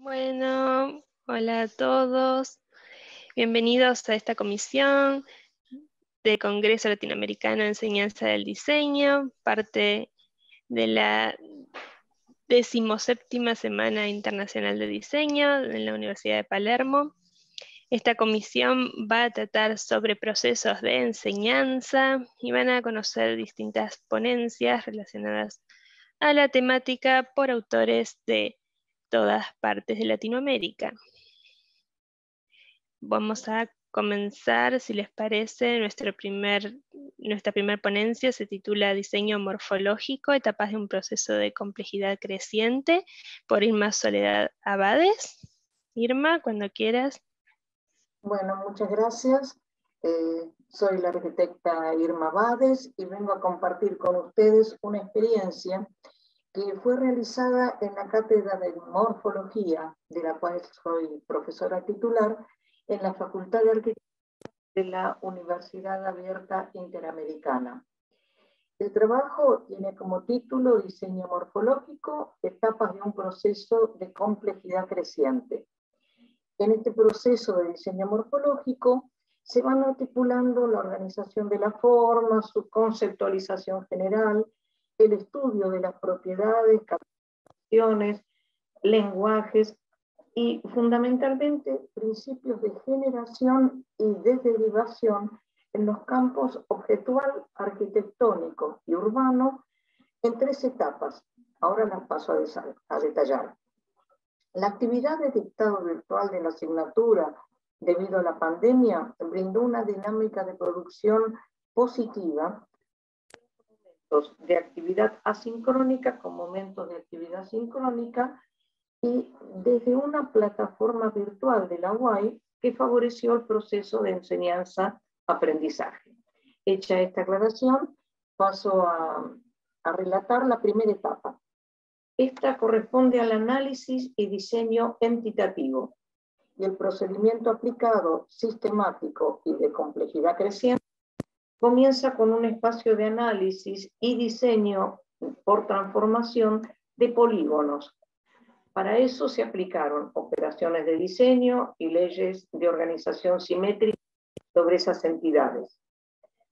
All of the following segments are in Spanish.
Bueno, hola a todos. Bienvenidos a esta comisión del Congreso Latinoamericano de Enseñanza del Diseño, parte de la 17ª Semana Internacional de Diseño en la Universidad de Palermo. Esta comisión va a tratar sobre procesos de enseñanza y van a conocer distintas ponencias relacionadas a la temática por autores de todas partes de Latinoamérica. Vamos a comenzar, si les parece, nuestra primer ponencia se titula Diseño morfológico, etapas de un proceso de complejidad creciente, por Irma Soledad Abades. Irma, cuando quieras. Bueno, muchas gracias. Soy la arquitecta Irma Abades y vengo a compartir con ustedes una experiencia que fue realizada en la cátedra de morfología, de la cual soy profesora titular, en la Facultad de Arquitectura de la Universidad Abierta Interamericana. El trabajo tiene como título Diseño morfológico, etapas de un proceso de complejidad creciente. En este proceso de diseño morfológico se van articulando la organización de la forma, su conceptualización general, el estudio de las propiedades, capacitaciones, lenguajes y fundamentalmente principios de generación y de derivación en los campos objetual, arquitectónico y urbano en 3 etapas. Ahora las paso a detallar. La actividad de dictado virtual de la asignatura debido a la pandemia brindó una dinámica de producción positiva de actividad asincrónica con momentos de actividad sincrónica y desde una plataforma virtual de la UAI que favoreció el proceso de enseñanza-aprendizaje. Hecha esta aclaración, paso a relatar la primera etapa. Esta corresponde al análisis y diseño entitativo, y el procedimiento aplicado, sistemático y de complejidad creciente, comienza con un espacio de análisis y diseño por transformación de polígonos. Para eso se aplicaron operaciones de diseño y leyes de organización simétrica sobre esas entidades.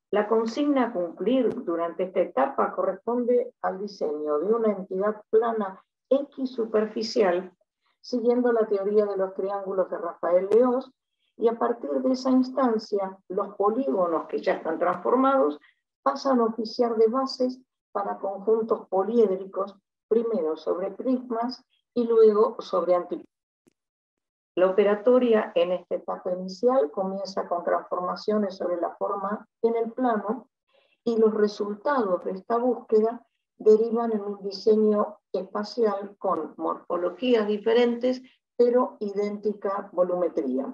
La consigna a cumplir durante esta etapa corresponde al diseño de una entidad plana X superficial, siguiendo la teoría de los triángulos de Rafael Leós, y a partir de esa instancia, los polígonos que ya están transformados pasan a oficiar de bases para conjuntos poliédricos, primero sobre prismas y luego sobre antiprismas. La operatoria en esta etapa inicial comienza con transformaciones sobre la forma en el plano y los resultados de esta búsqueda derivan en un diseño espacial con morfologías diferentes pero idéntica volumetría,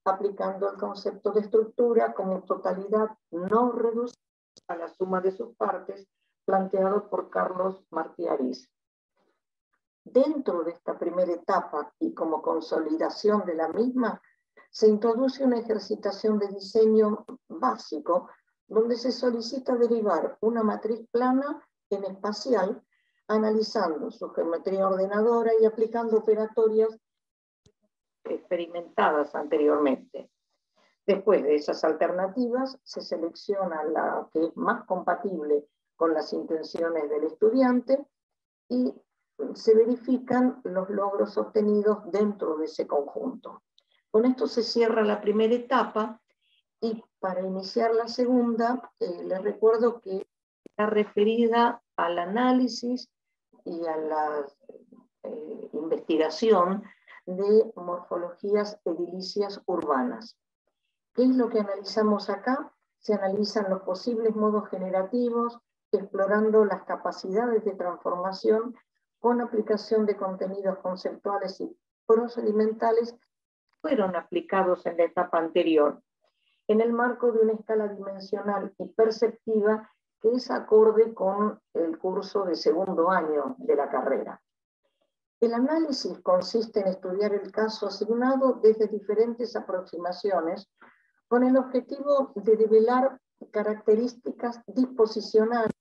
aplicando el concepto de estructura como totalidad no reducible a la suma de sus partes planteado por Carlos Martí Ariz. Dentro de esta primera etapa y como consolidación de la misma, se introduce una ejercitación de diseño básico donde se solicita derivar una matriz plana en espacial, analizando su geometría ordenadora y aplicando operatorias experimentadas anteriormente. Después de esas alternativas, se selecciona la que es más compatible con las intenciones del estudiante y se verifican los logros obtenidos dentro de ese conjunto. Con esto se cierra la primera etapa y para iniciar la segunda, les recuerdo que está referida al análisis y a la investigación de morfologías edilicias urbanas. ¿Qué es lo que analizamos acá? Se analizan los posibles modos generativos, explorando las capacidades de transformación con aplicación de contenidos conceptuales y procedimentales que fueron aplicados en la etapa anterior, en el marco de una escala dimensional y perceptiva que es acorde con el curso de segundo año de la carrera. El análisis consiste en estudiar el caso asignado desde diferentes aproximaciones con el objetivo de develar características disposicionales,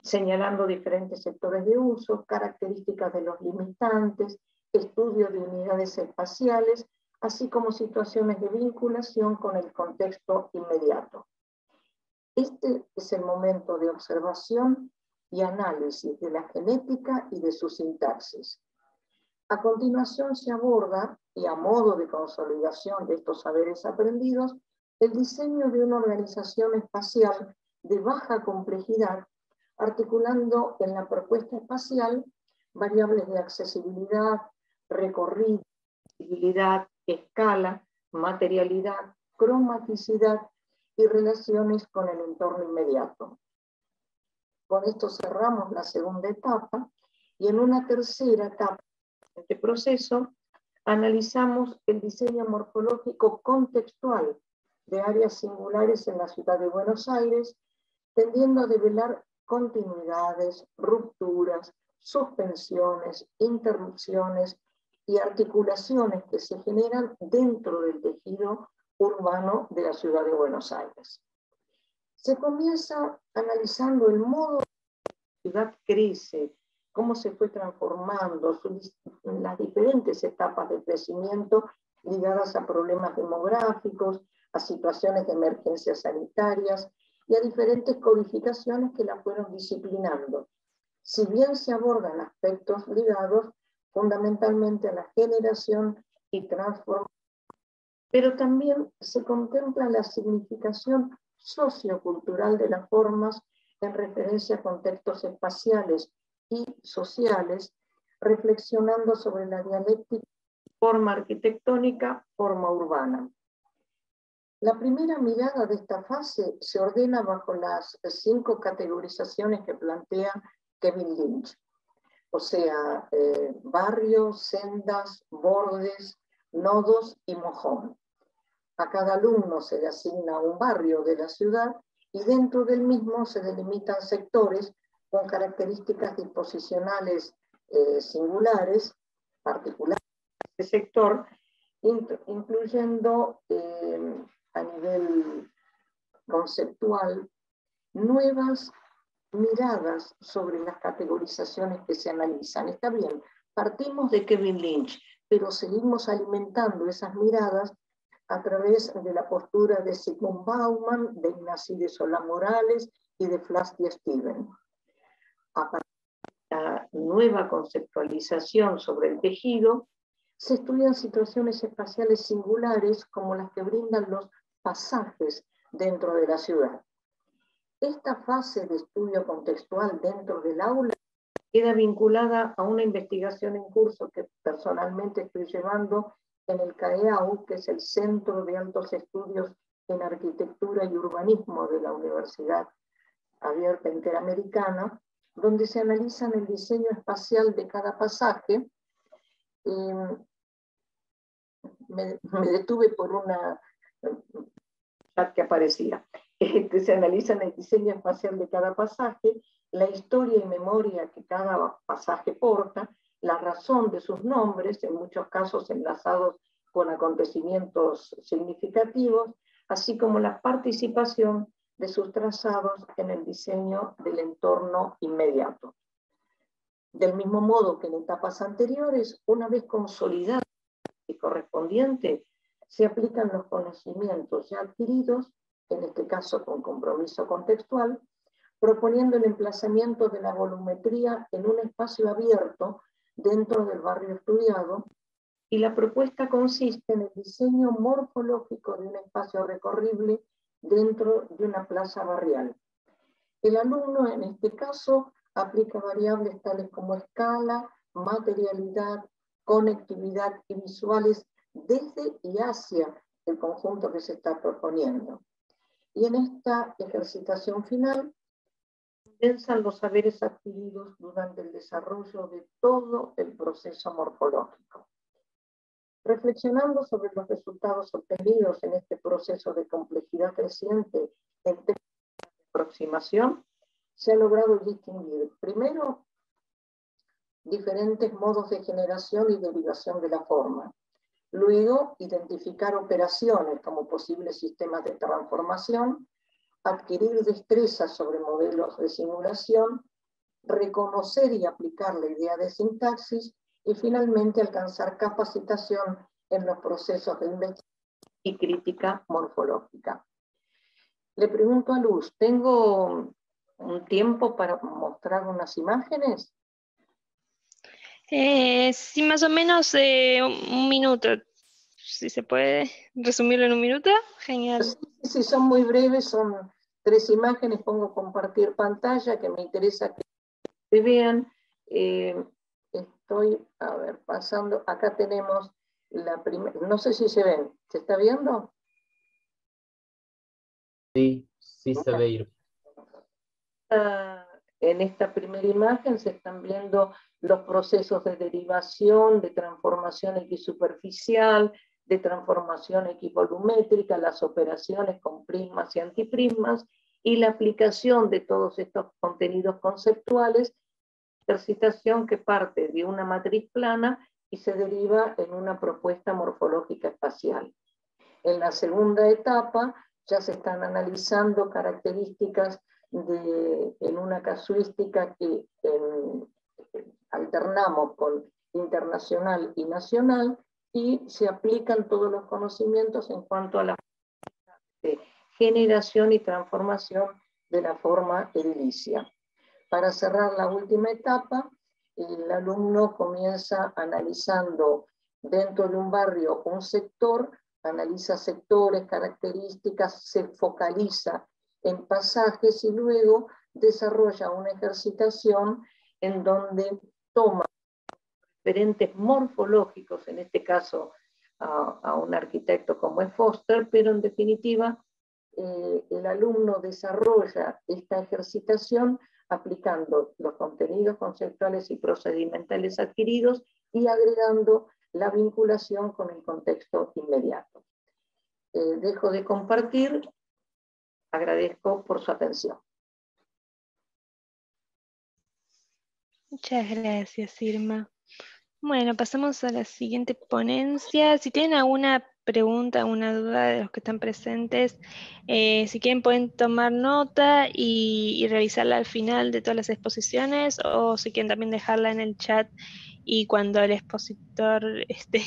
señalando diferentes sectores de uso, características de los limitantes, estudio de unidades espaciales, así como situaciones de vinculación con el contexto inmediato. Este es el momento de observación y análisis de la genética y de su sintaxis. A continuación se aborda, y a modo de consolidación de estos saberes aprendidos, el diseño de una organización espacial de baja complejidad, articulando en la propuesta espacial variables de accesibilidad, recorrido, visibilidad, escala, materialidad, cromaticidad y relaciones con el entorno inmediato. Con esto cerramos la segunda etapa y en una tercera etapa de este proceso analizamos el diseño morfológico contextual de áreas singulares en la ciudad de Buenos Aires, tendiendo a develar continuidades, rupturas, suspensiones, interrupciones y articulaciones que se generan dentro del tejido urbano de la ciudad de Buenos Aires. Se comienza analizando el modo en que la ciudad crece, cómo se fue transformando, las diferentes etapas de crecimiento ligadas a problemas demográficos, a situaciones de emergencias sanitarias y a diferentes codificaciones que la fueron disciplinando. Si bien se abordan aspectos ligados fundamentalmente a la generación y transformación, pero también se contempla la significación sociocultural de las formas en referencia a contextos espaciales y sociales, reflexionando sobre la dialéctica forma arquitectónica, forma urbana. La primera mirada de esta fase se ordena bajo las 5 categorizaciones que plantea Kevin Lynch, o sea, barrios, sendas, bordes, nodos y mojón. A cada alumno se le asigna un barrio de la ciudad y dentro del mismo se delimitan sectores con características disposicionales singulares, particulares de este sector, incluyendo a nivel conceptual nuevas miradas sobre las categorizaciones que se analizan. Está bien, partimos de Kevin Lynch, pero seguimos alimentando esas miradas a través de la postura de Zygmunt Bauman, de Ignacy de Solá-Morales y de Flavia Stevens. A partir de la nueva conceptualización sobre el tejido, se estudian situaciones espaciales singulares como las que brindan los pasajes dentro de la ciudad. Esta fase de estudio contextual dentro del aula queda vinculada a una investigación en curso que personalmente estoy llevando en el CAEAU, que es el Centro de Altos Estudios en Arquitectura y Urbanismo de la Universidad Abierta Interamericana, donde se analizan el diseño espacial de cada pasaje. Me detuve por una chat que aparecía. Se analizan el diseño espacial de cada pasaje, la historia y memoria que cada pasaje porta, la razón de sus nombres, en muchos casos enlazados con acontecimientos significativos, así como la participación de sus trazados en el diseño del entorno inmediato. Del mismo modo que en etapas anteriores, una vez consolidado y correspondiente, se aplican los conocimientos ya adquiridos, en este caso con compromiso contextual, proponiendo el emplazamiento de la volumetría en un espacio abierto dentro del barrio estudiado, y la propuesta consiste en el diseño morfológico de un espacio recorrible dentro de una plaza barrial. El alumno, en este caso, aplica variables tales como escala, materialidad, conectividad y visuales desde y hacia el conjunto que se está proponiendo. Y en esta ejercitación final, condensan los saberes adquiridos durante el desarrollo de todo el proceso morfológico. Reflexionando sobre los resultados obtenidos en este proceso de complejidad creciente en términos de aproximación, se ha logrado distinguir, primero, diferentes modos de generación y derivación de la forma. Luego, identificar operaciones como posibles sistemas de transformación, adquirir destrezas sobre modelos de simulación, reconocer y aplicar la idea de sintaxis y finalmente alcanzar capacitación en los procesos de investigación y crítica morfológica. Le pregunto a Luz, ¿tengo un tiempo para mostrar unas imágenes? Sí, más o menos un minuto. Si se puede resumirlo en un minuto, genial. Sí, son muy breves, son 3 imágenes, pongo compartir pantalla, que me interesa que vean. Estoy, a ver, pasando, acá tenemos la primera, no sé si se ven, ¿se está viendo? Sí, sí se ve, Irma. En esta primera imagen se están viendo los procesos de derivación, de transformación equisuperficial, de transformación equivolumétrica, las operaciones con prismas y antiprismas, y la aplicación de todos estos contenidos conceptuales, ejercitación que parte de una matriz plana y se deriva en una propuesta morfológica espacial. En la segunda etapa ya se están analizando características en una casuística que alternamos con internacional y nacional, y se aplican todos los conocimientos en cuanto a la de generación y transformación de la forma edilicia. Para cerrar la última etapa, el alumno comienza analizando dentro de un barrio un sector, analiza sectores, características, se focaliza en pasajes y luego desarrolla una ejercitación en donde toma referentes morfológicos, en este caso a un arquitecto como es Foster, pero en definitiva el alumno desarrolla esta ejercitación aplicando los contenidos conceptuales y procedimentales adquiridos y agregando la vinculación con el contexto inmediato. Dejo de compartir, agradezco por su atención. Muchas gracias, Irma. Bueno, pasamos a la siguiente ponencia. Si tienen alguna pregunta, alguna duda de los que están presentes, si quieren pueden tomar nota y revisarla al final de todas las exposiciones, o si quieren también dejarla en el chat y cuando el expositor esté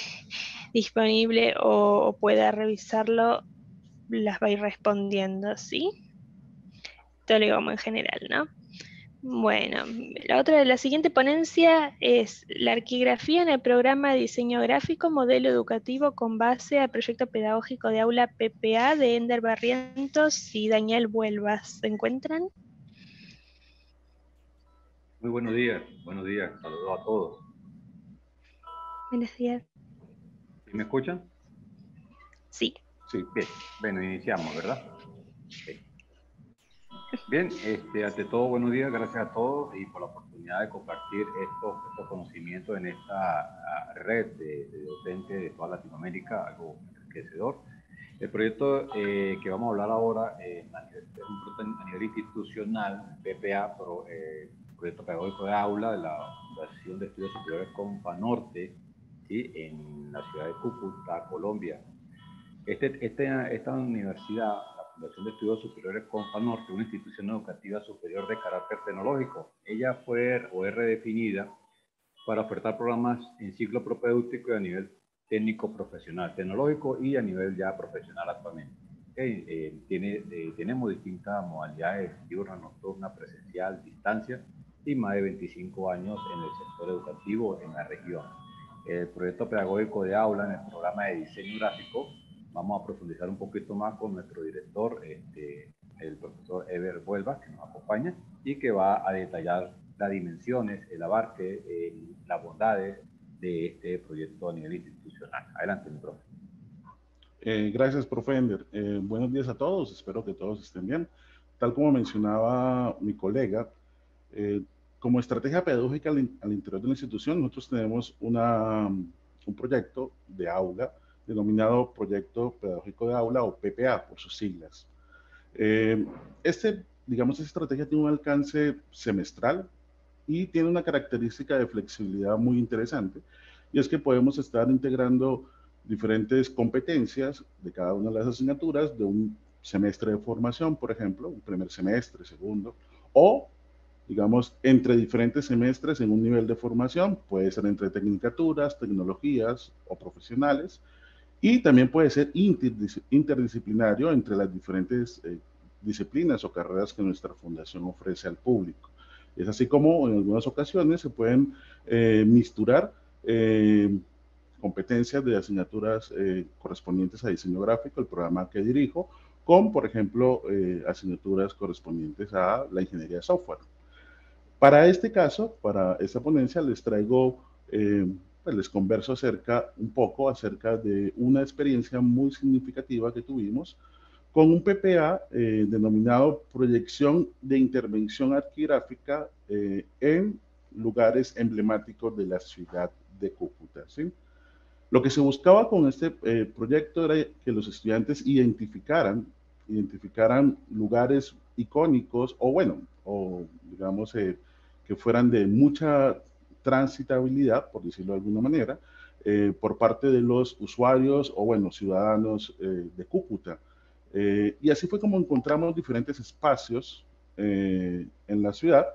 disponible o pueda revisarlo, las va a ir respondiendo, ¿sí? Todo lo digo como en general, ¿no? Bueno, la siguiente ponencia es la arquigrafía en el programa de diseño gráfico, modelo educativo con base al proyecto pedagógico de aula PPA de Ender Barrientos y Daniel Vuelvas. ¿Se encuentran? Muy buenos días, saludos a todos. Buenos días. ¿Sí me escuchan? Sí. Sí, bien, bueno, iniciamos, ¿verdad? Okay. Bien, ante todo, buenos días, gracias a todos y por la oportunidad de compartir estos conocimientos en esta red de docentes de toda Latinoamérica, algo enriquecedor. El proyecto que vamos a hablar ahora es un proyecto a nivel institucional, PPA, proyecto pedagógico de aula de la Fundación de Estudios Superiores Companorte, ¿sí? En la ciudad de Cúcuta, Colombia. Esta universidad, la Fundación de Estudios Superiores Companorte, una institución educativa superior de carácter tecnológico, ella fue o es redefinida para ofertar programas en ciclo propedéutico y a nivel técnico profesional, tecnológico y a nivel ya profesional actualmente. Tenemos distintas modalidades, diurna, nocturna, presencial, distancia, y más de 25 años en el sector educativo en la región. El proyecto pedagógico de aula en el programa de diseño gráfico, vamos a profundizar un poquito más con nuestro director, el profesor Ever Vuelvas, que nos acompaña y que va a detallar las dimensiones, el abarque, las bondades de este proyecto a nivel institucional. Adelante, mi profe. Gracias, profe Ender. Buenos días a todos, espero que todos estén bien. Tal como mencionaba mi colega, como estrategia pedagógica al interior de la institución, nosotros tenemos un proyecto de aula denominado Proyecto Pedagógico de Aula, o PPA por sus siglas. Digamos, esta estrategia tiene un alcance semestral y tiene una característica de flexibilidad muy interesante, y es que podemos estar integrando diferentes competencias de cada una de las asignaturas de un semestre de formación, por ejemplo, un primer semestre, segundo, o digamos, entre diferentes semestres en un nivel de formación, puede ser entre tecnicaturas, tecnologías o profesionales, y también puede ser interdisciplinario entre las diferentes disciplinas o carreras que nuestra fundación ofrece al público. Es así como en algunas ocasiones se pueden misturar competencias de asignaturas correspondientes a diseño gráfico, el programa que dirijo, con, por ejemplo, asignaturas correspondientes a la ingeniería de software. Para este caso, para esta ponencia, les traigo, pues les converso un poco acerca de una experiencia muy significativa que tuvimos con un PPA denominado Proyección de Intervención Arquigráfica en lugares emblemáticos de la ciudad de Cúcuta, ¿sí? Lo que se buscaba con este proyecto era que los estudiantes identificaran lugares icónicos o, bueno, o digamos, que fueran de mucha transitabilidad, por decirlo de alguna manera, por parte de los usuarios o, bueno, ciudadanos de Cúcuta. Y así fue como encontramos diferentes espacios en la ciudad,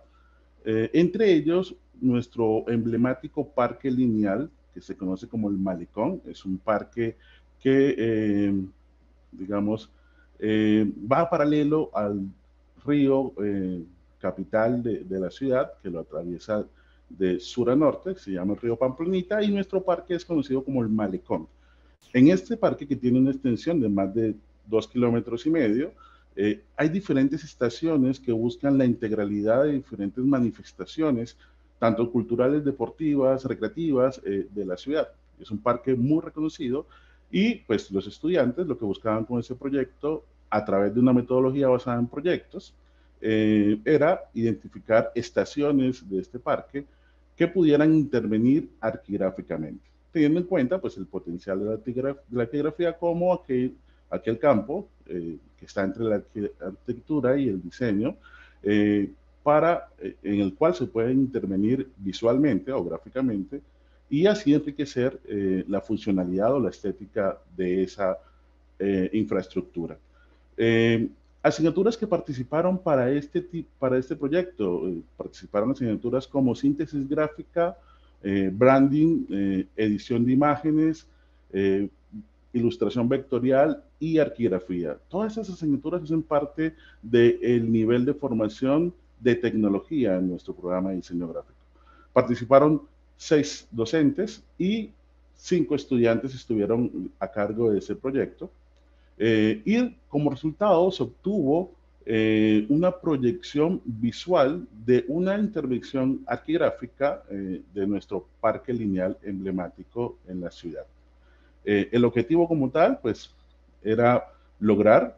entre ellos nuestro emblemático parque lineal, que se conoce como el Malecón. Es un parque que, digamos, va paralelo al río capital de la ciudad, que lo atraviesa de sur a norte, se llama el río Pamplonita, y nuestro parque es conocido como el Malecón. En este parque, que tiene una extensión de más de 2,5 kilómetros, hay diferentes estaciones que buscan la integralidad de diferentes manifestaciones, tanto culturales, deportivas, recreativas, de la ciudad. Es un parque muy reconocido y pues los estudiantes lo que buscaban con ese proyecto, a través de una metodología basada en proyectos, era identificar estaciones de este parque que pudieran intervenir arquigráficamente, teniendo en cuenta pues el potencial de la arqueografía como aquel campo que está entre la arquitectura y el diseño, en el cual se puede intervenir visualmente o gráficamente y así enriquecer la funcionalidad o la estética de esa infraestructura. Asignaturas que participaron para este proyecto, participaron asignaturas como síntesis gráfica, branding, edición de imágenes, ilustración vectorial y arquitectura. Todas esas asignaturas hacen parte del nivel de formación de tecnología en nuestro programa de diseño gráfico. Participaron 6 docentes y 5 estudiantes estuvieron a cargo de ese proyecto. Y como resultado se obtuvo una proyección visual de una intervención arquigráfica de nuestro parque lineal emblemático en la ciudad. El objetivo como tal, pues, era lograr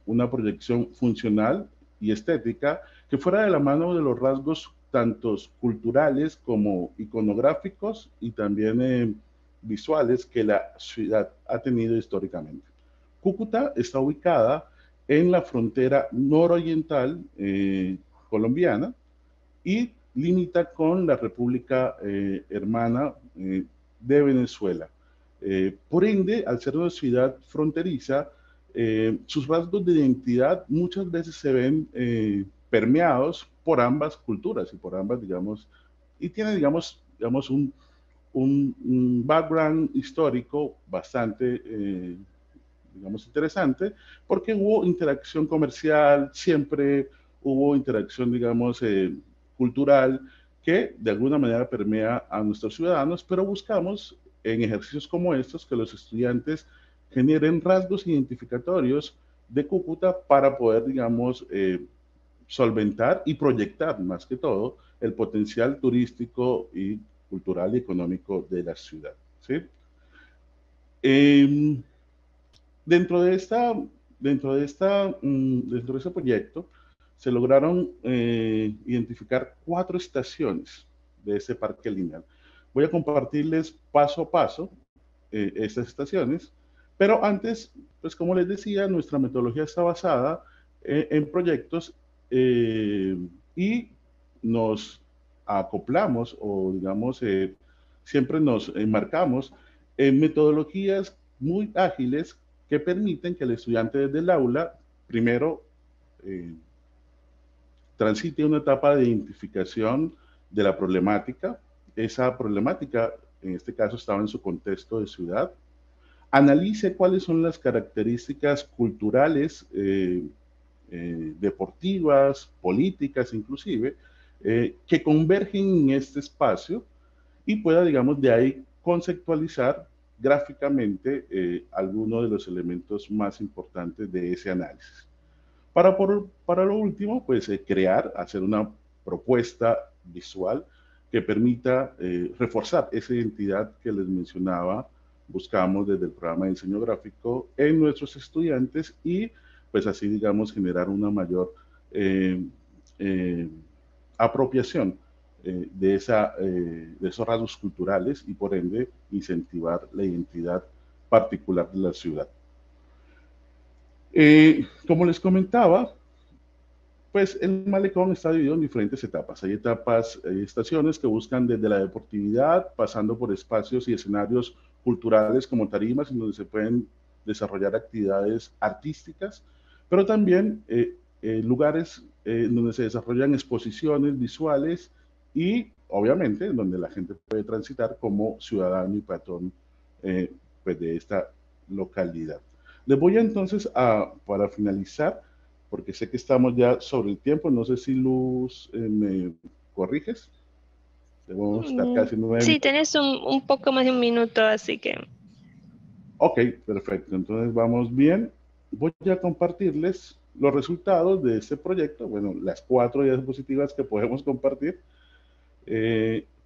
una proyección funcional y estética que fuera de la mano de los rasgos tantos culturales como iconográficos y también visuales que la ciudad ha tenido históricamente. Cúcuta está ubicada en la frontera nororiental colombiana y limita con la República Hermana de Venezuela. Por ende, al ser una ciudad fronteriza, sus rasgos de identidad muchas veces se ven permeados por ambas culturas y por ambas, digamos, y tiene, digamos un background histórico bastante, digamos, interesante, porque hubo interacción comercial, siempre hubo interacción, digamos, cultural, que de alguna manera permea a nuestros ciudadanos, pero buscamos en ejercicios como estos que los estudiantes generen rasgos identificatorios de Cúcuta para poder, digamos, solventar y proyectar más que todo el potencial turístico y cultural y económico de la ciudad, ¿sí? Dentro de ese proyecto se lograron identificar 4 estaciones de ese parque lineal. Voy a compartirles paso a paso estas estaciones, pero antes, pues como les decía, nuestra metodología está basada en proyectos y nos acoplamos o digamos siempre nos enmarcamos en metodologías muy ágiles que permiten que el estudiante desde el aula primero transite una etapa de identificación de la problemática. Esa problemática, en este caso, estaba en su contexto de ciudad. Analice cuáles son las características culturales, deportivas, políticas inclusive, que convergen en este espacio y pueda, digamos, de ahí conceptualizar gráficamente algunos de los elementos más importantes de ese análisis. Para lo último, pues crear, hacer una propuesta visual que permita reforzar esa identidad que les mencionaba, buscamos desde el programa de diseño gráfico en nuestros estudiantes y pues así, digamos, generar una mayor apropiación de esos rasgos culturales y por ende incentivar la identidad particular de la ciudad. Como les comentaba, pues el malecón está dividido en diferentes etapas. Hay etapas, hay estaciones que buscan desde la deportividad, pasando por espacios y escenarios culturales como tarimas, en donde se pueden desarrollar actividades artísticas, pero también lugares donde se desarrollan exposiciones visuales y, obviamente, donde la gente puede transitar como ciudadano y peatón pues de esta localidad. Les voy entonces para finalizar, porque sé que estamos ya sobre el tiempo, no sé si Luz me corriges. Debemos estar casi 9 sí, minutos. tenés un poco más de un minuto, así que... Ok, perfecto, entonces vamos bien. Voy a compartirles los resultados de este proyecto, bueno, las 4 diapositivas que podemos compartir,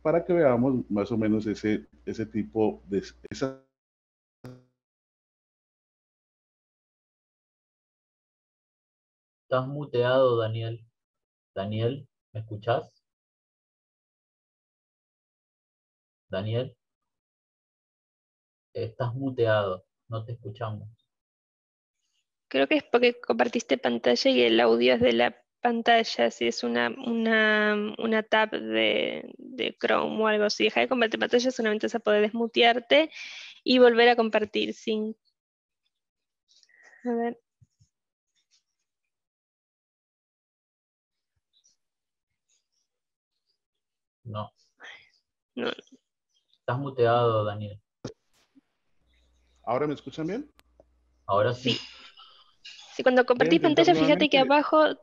para que veamos más o menos ese tipo de... Estás muteado, Daniel. Daniel, ¿me escuchás? Daniel, estás muteado, no te escuchamos. Creo que es porque compartiste pantalla y el audio es de la pantalla, si es una tab de Chrome o algo así. Deja de compartir pantalla, solamente vas a poder desmutearte y volver a compartir sin... A ver. No, No. estás muteado, Daniel. ¿Ahora me escuchan bien? Ahora Sí. sí. Sí, cuando Voy a compartís intentar pantalla, fíjate que nuevamente. abajo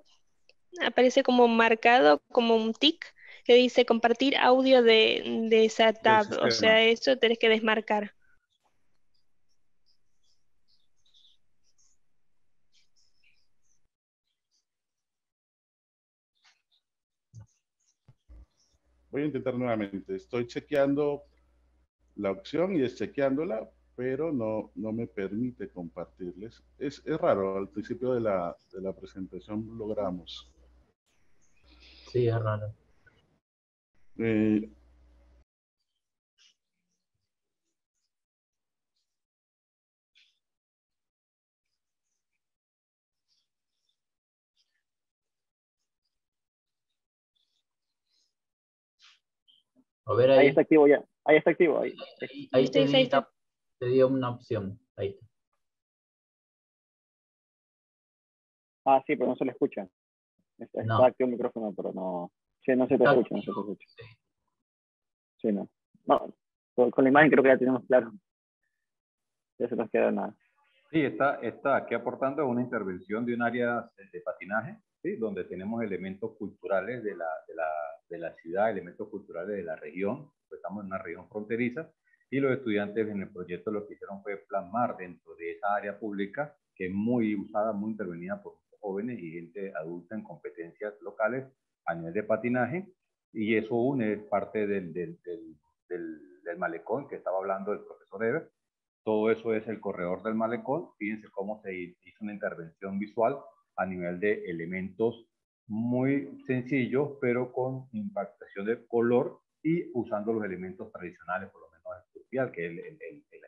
aparece como marcado, como un tic, que dice compartir audio de esa Del tab. O sistema. sea, eso tenés que desmarcar. Voy a intentar nuevamente. Estoy chequeando la opción y deschequeándola, pero no me permite compartirles. Es raro, al principio de la presentación logramos. Sí, es raro. Eh, A ver Ahí ahí. está activo ya. Ahí está activo. Ahí. Ahí Ahí está. te di una opción. Ahí está. Ah, sí, pero no se le escucha. Está No. activo el micrófono, pero no. Sí, no se te Está escucha, no se te activo. escucha. Sí, no. No, con la imagen creo que ya tenemos claro. Ya se nos queda nada. Sí, está aquí aportando una intervención de un área de patinaje, ¿sí? Donde tenemos elementos culturales de la ciudad, elementos culturales de la región, pues estamos en una región fronteriza, y los estudiantes en el proyecto lo que hicieron fue plasmar dentro de esa área pública, que es muy usada, muy intervenida por jóvenes y gente adulta en competencias locales a nivel de patinaje, y eso une parte del malecón que estaba hablando el profesor Eber. Todo eso es el corredor del malecón. Fíjense cómo se hizo una intervención visual a nivel de elementos muy sencillos, pero con impactación de color y usando los elementos tradicionales, por lo menos especial, que es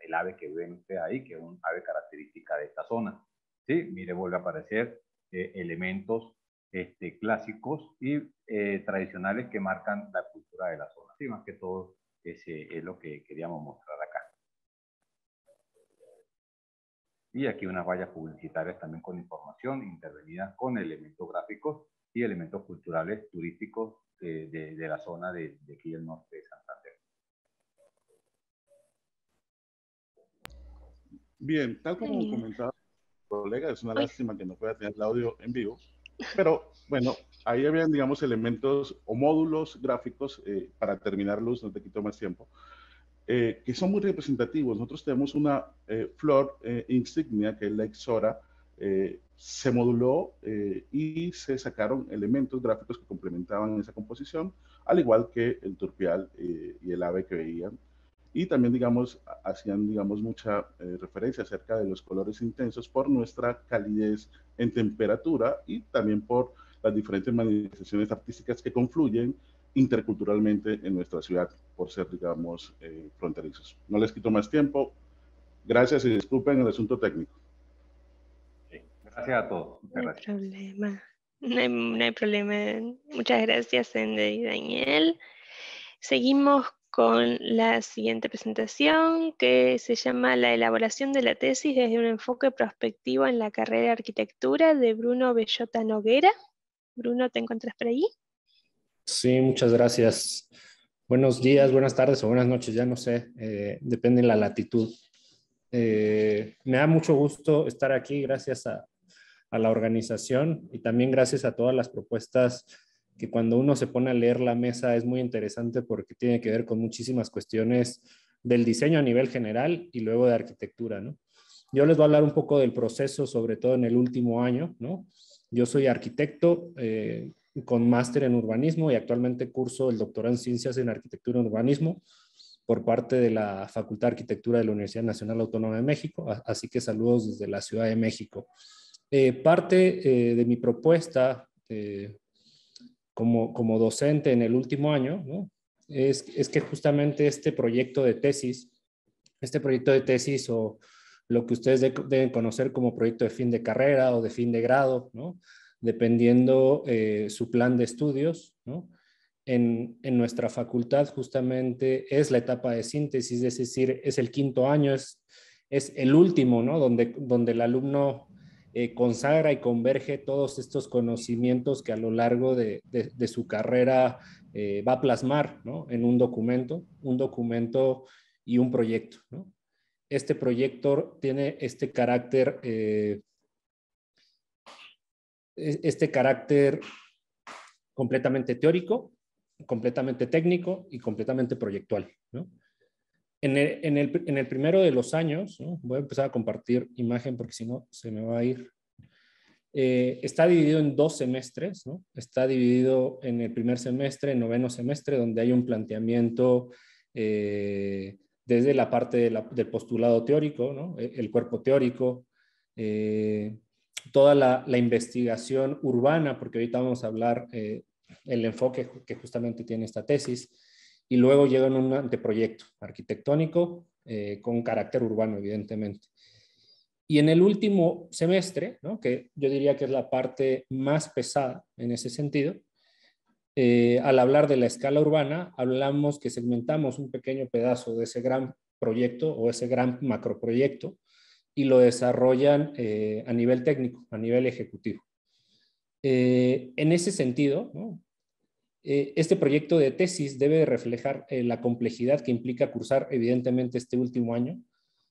el ave que ven ustedes ahí, que es un ave característica de esta zona. ¿Sí? Mire, vuelve a aparecer elementos clásicos y tradicionales que marcan la cultura de la zona. Sí, más que todo, ese es lo que queríamos mostrar acá. Y aquí unas vallas publicitarias también con información intervenidas con elementos gráficos y elementos culturales turísticos de la zona de aquí del norte de Santander. Bien, tal como comentaba el colega, es una lástima que no pueda tener el audio en vivo, pero bueno, ahí habían, digamos, elementos o módulos gráficos, para terminarlos, no te quito más tiempo, que son muy representativos. Nosotros tenemos una flor insignia, que es la Ixora. Se moduló y se sacaron elementos gráficos que complementaban esa composición, al igual que el turpial y el ave que veían. Y también, digamos, hacían, digamos, mucha referencia acerca de los colores intensos por nuestra calidez en temperatura y también por las diferentes manifestaciones artísticas que confluyen interculturalmente en nuestra ciudad, por ser, digamos, fronterizos. No les quito más tiempo. Gracias y disculpen el asunto técnico. Sí. Gracias a todos. Muchas gracias. No hay problema. No hay problema. Muchas gracias, Ender y Daniel. Seguimos con la siguiente presentación, que se llama La elaboración de la tesis desde un enfoque prospectivo en la carrera de arquitectura, de Bruno Bellota Noguera. Bruno, ¿te encuentras por ahí? Sí, muchas gracias. Buenos días, buenas tardes o buenas noches, ya no sé, depende de la latitud. Me da mucho gusto estar aquí, gracias a la organización y también gracias a todas las propuestas que cuando uno se pone a leer la mesa es muy interesante porque tiene que ver con muchísimas cuestiones del diseño a nivel general y luego de arquitectura, ¿no? Yo les voy a hablar un poco del proceso, sobre todo en el último año, ¿no? Yo soy arquitecto con máster en urbanismo y actualmente curso el doctorado en ciencias en arquitectura y urbanismo por parte de la Facultad de Arquitectura de la Universidad Nacional Autónoma de México, así que saludos desde la Ciudad de México. Parte de mi propuesta como docente en el último año, ¿no? es que justamente este proyecto de tesis o lo que ustedes deben conocer como proyecto de fin de carrera o de fin de grado, ¿no? Dependiendo su plan de estudios, ¿no? En nuestra facultad justamente es la etapa de síntesis, es decir, es el quinto año, es el último, ¿no? Donde el alumno consagra y converge todos estos conocimientos que a lo largo de su carrera va a plasmar, ¿no? En un documento y un proyecto, ¿no? Este proyecto tiene este carácter completamente teórico, completamente técnico y completamente proyectual, ¿no? En el primero de los años, ¿no? Voy a empezar a compartir imagen porque si no se me va a ir. Está dividido en 2 semestres, ¿no? Está dividido en el primer semestre, en noveno semestre, donde hay un planteamiento desde la parte del postulado teórico, ¿no? El cuerpo teórico, toda la investigación urbana, porque ahorita vamos a hablar el enfoque que justamente tiene esta tesis, y luego llega en un anteproyecto arquitectónico con carácter urbano, evidentemente. Y en el último semestre, ¿no? Que yo diría que es la parte más pesada en ese sentido, al hablar de la escala urbana, hablamos que segmentamos un pequeño pedazo de ese gran proyecto o ese gran macroproyecto y lo desarrollan a nivel técnico, a nivel ejecutivo. En ese sentido, ¿no? Este proyecto de tesis debe reflejar la complejidad que implica cursar evidentemente este último año,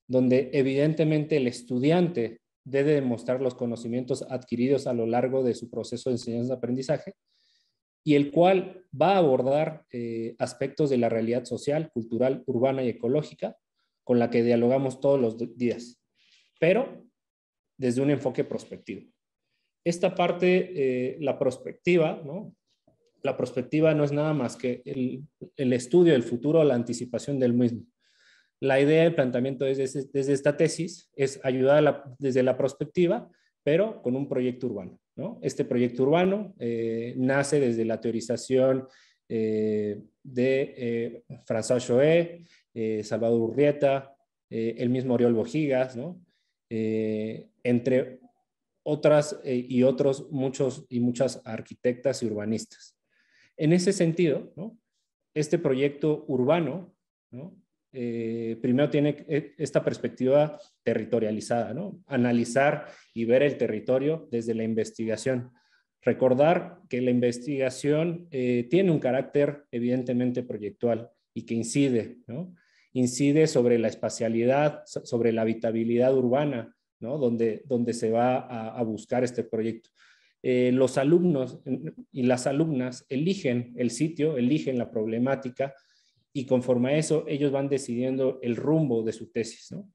donde evidentemente el estudiante debe demostrar los conocimientos adquiridos a lo largo de su proceso de enseñanza-aprendizaje y el cual va a abordar aspectos de la realidad social, cultural, urbana y ecológica con la que dialogamos todos los días, pero desde un enfoque prospectivo. Esta parte, la perspectiva, ¿no? La perspectiva no es nada más que el estudio del futuro o la anticipación del mismo. La idea del planteamiento desde esta tesis es ayudar desde la perspectiva, pero con un proyecto urbano, ¿no? Este proyecto urbano nace desde la teorización de François Choët, Salvador Urrieta, el mismo Oriol Bohigas, ¿no? Entre otras y otros muchos y muchas arquitectas y urbanistas. En ese sentido, ¿no? Este proyecto urbano, ¿no? Primero tiene esta perspectiva territorializada, ¿no? Analizar y ver el territorio desde la investigación. Recordar que la investigación tiene un carácter evidentemente proyectual y que incide, ¿no? Incide sobre la espacialidad, sobre la habitabilidad urbana, ¿no? Donde se va a buscar este proyecto. Los alumnos y las alumnas eligen el sitio, eligen la problemática y conforme a eso ellos van decidiendo el rumbo de su tesis, ¿no?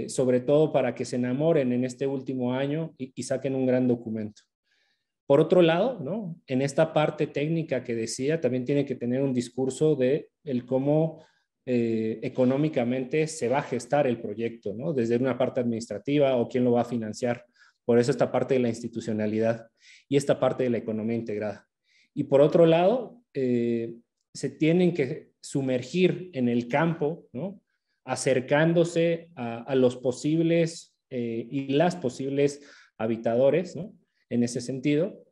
Sobre todo para que se enamoren en este último año y saquen un gran documento. Por otro lado, ¿no? En esta parte técnica que decía, también tiene que tener un discurso de el cómo económicamente se va a gestar el proyecto, ¿no? Desde una parte administrativa o quién lo va a financiar. Por eso esta parte de la institucionalidad y esta parte de la economía integrada. Y por otro lado, se tienen que sumergir en el campo, ¿no? Acercándose a los posibles y las posibles habitadores, ¿no? En ese sentido,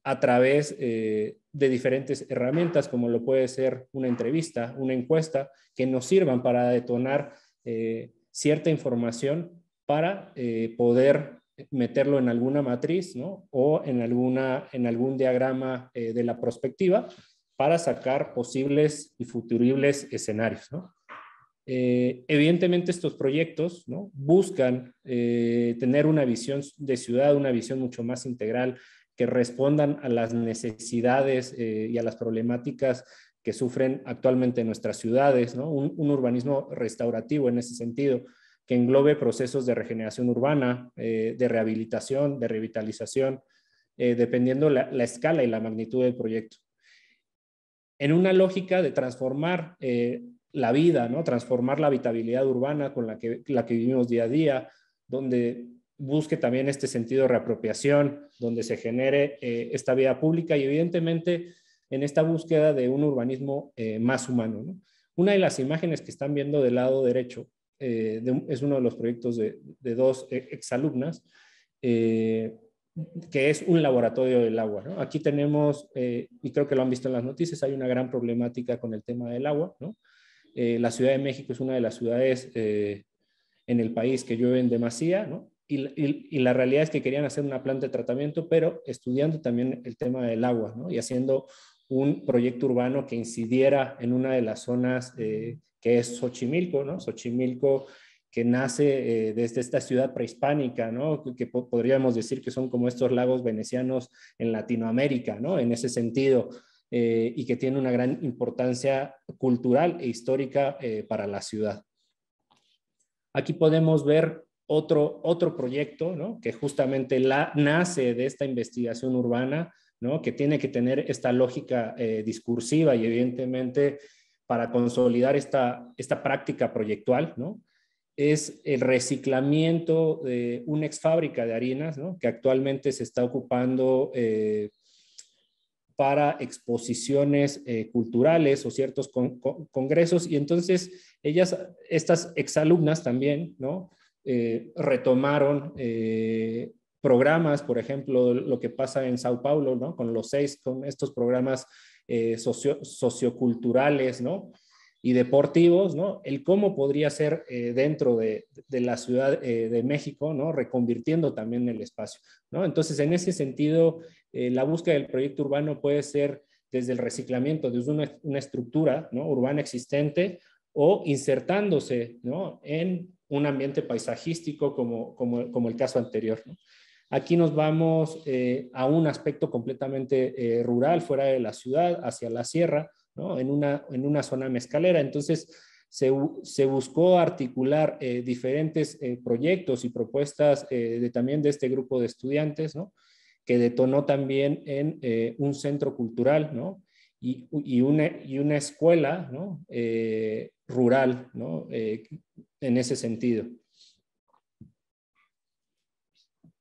a través de diferentes herramientas, como lo puede ser una entrevista, una encuesta, que nos sirvan para detonar cierta información para poder meterlo en alguna matriz, ¿no? O en algún diagrama de la prospectiva para sacar posibles y futuribles escenarios, ¿no? Evidentemente estos proyectos, ¿no? Buscan tener una visión de ciudad, una visión mucho más integral, que respondan a las necesidades y a las problemáticas que sufren actualmente nuestras ciudades, ¿no? Un urbanismo restaurativo en ese sentido, que englobe procesos de regeneración urbana, de rehabilitación, de revitalización, dependiendo la escala y la magnitud del proyecto. En una lógica de transformar la vida, ¿no? Transformar la habitabilidad urbana con la que vivimos día a día, donde busque también este sentido de reapropiación, donde se genere esta vida pública y evidentemente en esta búsqueda de un urbanismo más humano, ¿no? Una de las imágenes que están viendo del lado derecho es uno de los proyectos de dos exalumnas, que es un laboratorio del agua, ¿no? Aquí tenemos, y creo que lo han visto en las noticias, hay una gran problemática con el tema del agua, ¿no? La Ciudad de México es una de las ciudades en el país que llueve en demasía, ¿no? Y la realidad es que querían hacer una planta de tratamiento, pero estudiando también el tema del agua, ¿no? Y haciendo un proyecto urbano que incidiera en una de las zonas que es Xochimilco, ¿no? Xochimilco, que nace desde esta ciudad prehispánica, ¿no? Que podríamos decir que son como estos lagos venecianos en Latinoamérica, ¿no? En ese sentido, y que tiene una gran importancia cultural e histórica para la ciudad. Aquí podemos ver otro proyecto, ¿no? Que justamente nace de esta investigación urbana, ¿no? Que tiene que tener esta lógica discursiva y evidentemente para consolidar esta práctica proyectual, ¿no? Es el reciclamiento de una ex fábrica de harinas, ¿no? Que actualmente se está ocupando para exposiciones culturales o ciertos congresos, y entonces estas exalumnas también, ¿no? Retomaron programas, por ejemplo, lo que pasa en Sao Paulo, ¿no? Con estos programas socioculturales, ¿no? Y deportivos, ¿no? El cómo podría ser dentro de la Ciudad de México, ¿no? Reconvirtiendo también el espacio, ¿no? Entonces, en ese sentido, la búsqueda del proyecto urbano puede ser desde el reciclamiento, desde una estructura, ¿no? Urbana existente, o insertándose, ¿no? En un ambiente paisajístico como el caso anterior, ¿no? Aquí nos vamos a un aspecto completamente rural, fuera de la ciudad, hacia la sierra, ¿no? En una zona mezcalera. Entonces, se buscó articular diferentes proyectos y propuestas también de este grupo de estudiantes, ¿no? Que detonó también en un centro cultural, ¿no? Y una escuela, ¿no? Rural, ¿no? En ese sentido.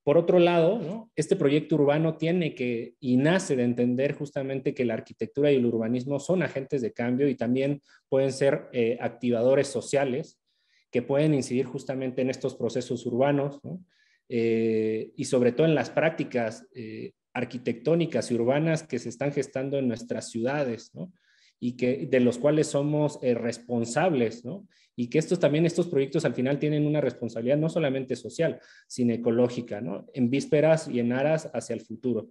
Por otro lado, ¿no? Este proyecto urbano tiene y nace de entender justamente que la arquitectura y el urbanismo son agentes de cambio y también pueden ser activadores sociales que pueden incidir justamente en estos procesos urbanos, ¿no? Y sobre todo en las prácticas arquitectónicas y urbanas que se están gestando en nuestras ciudades, ¿no? y de los cuales somos responsables, ¿no? Y que estos proyectos al final tienen una responsabilidad no solamente social, sino ecológica, ¿no? En vísperas y en aras hacia el futuro.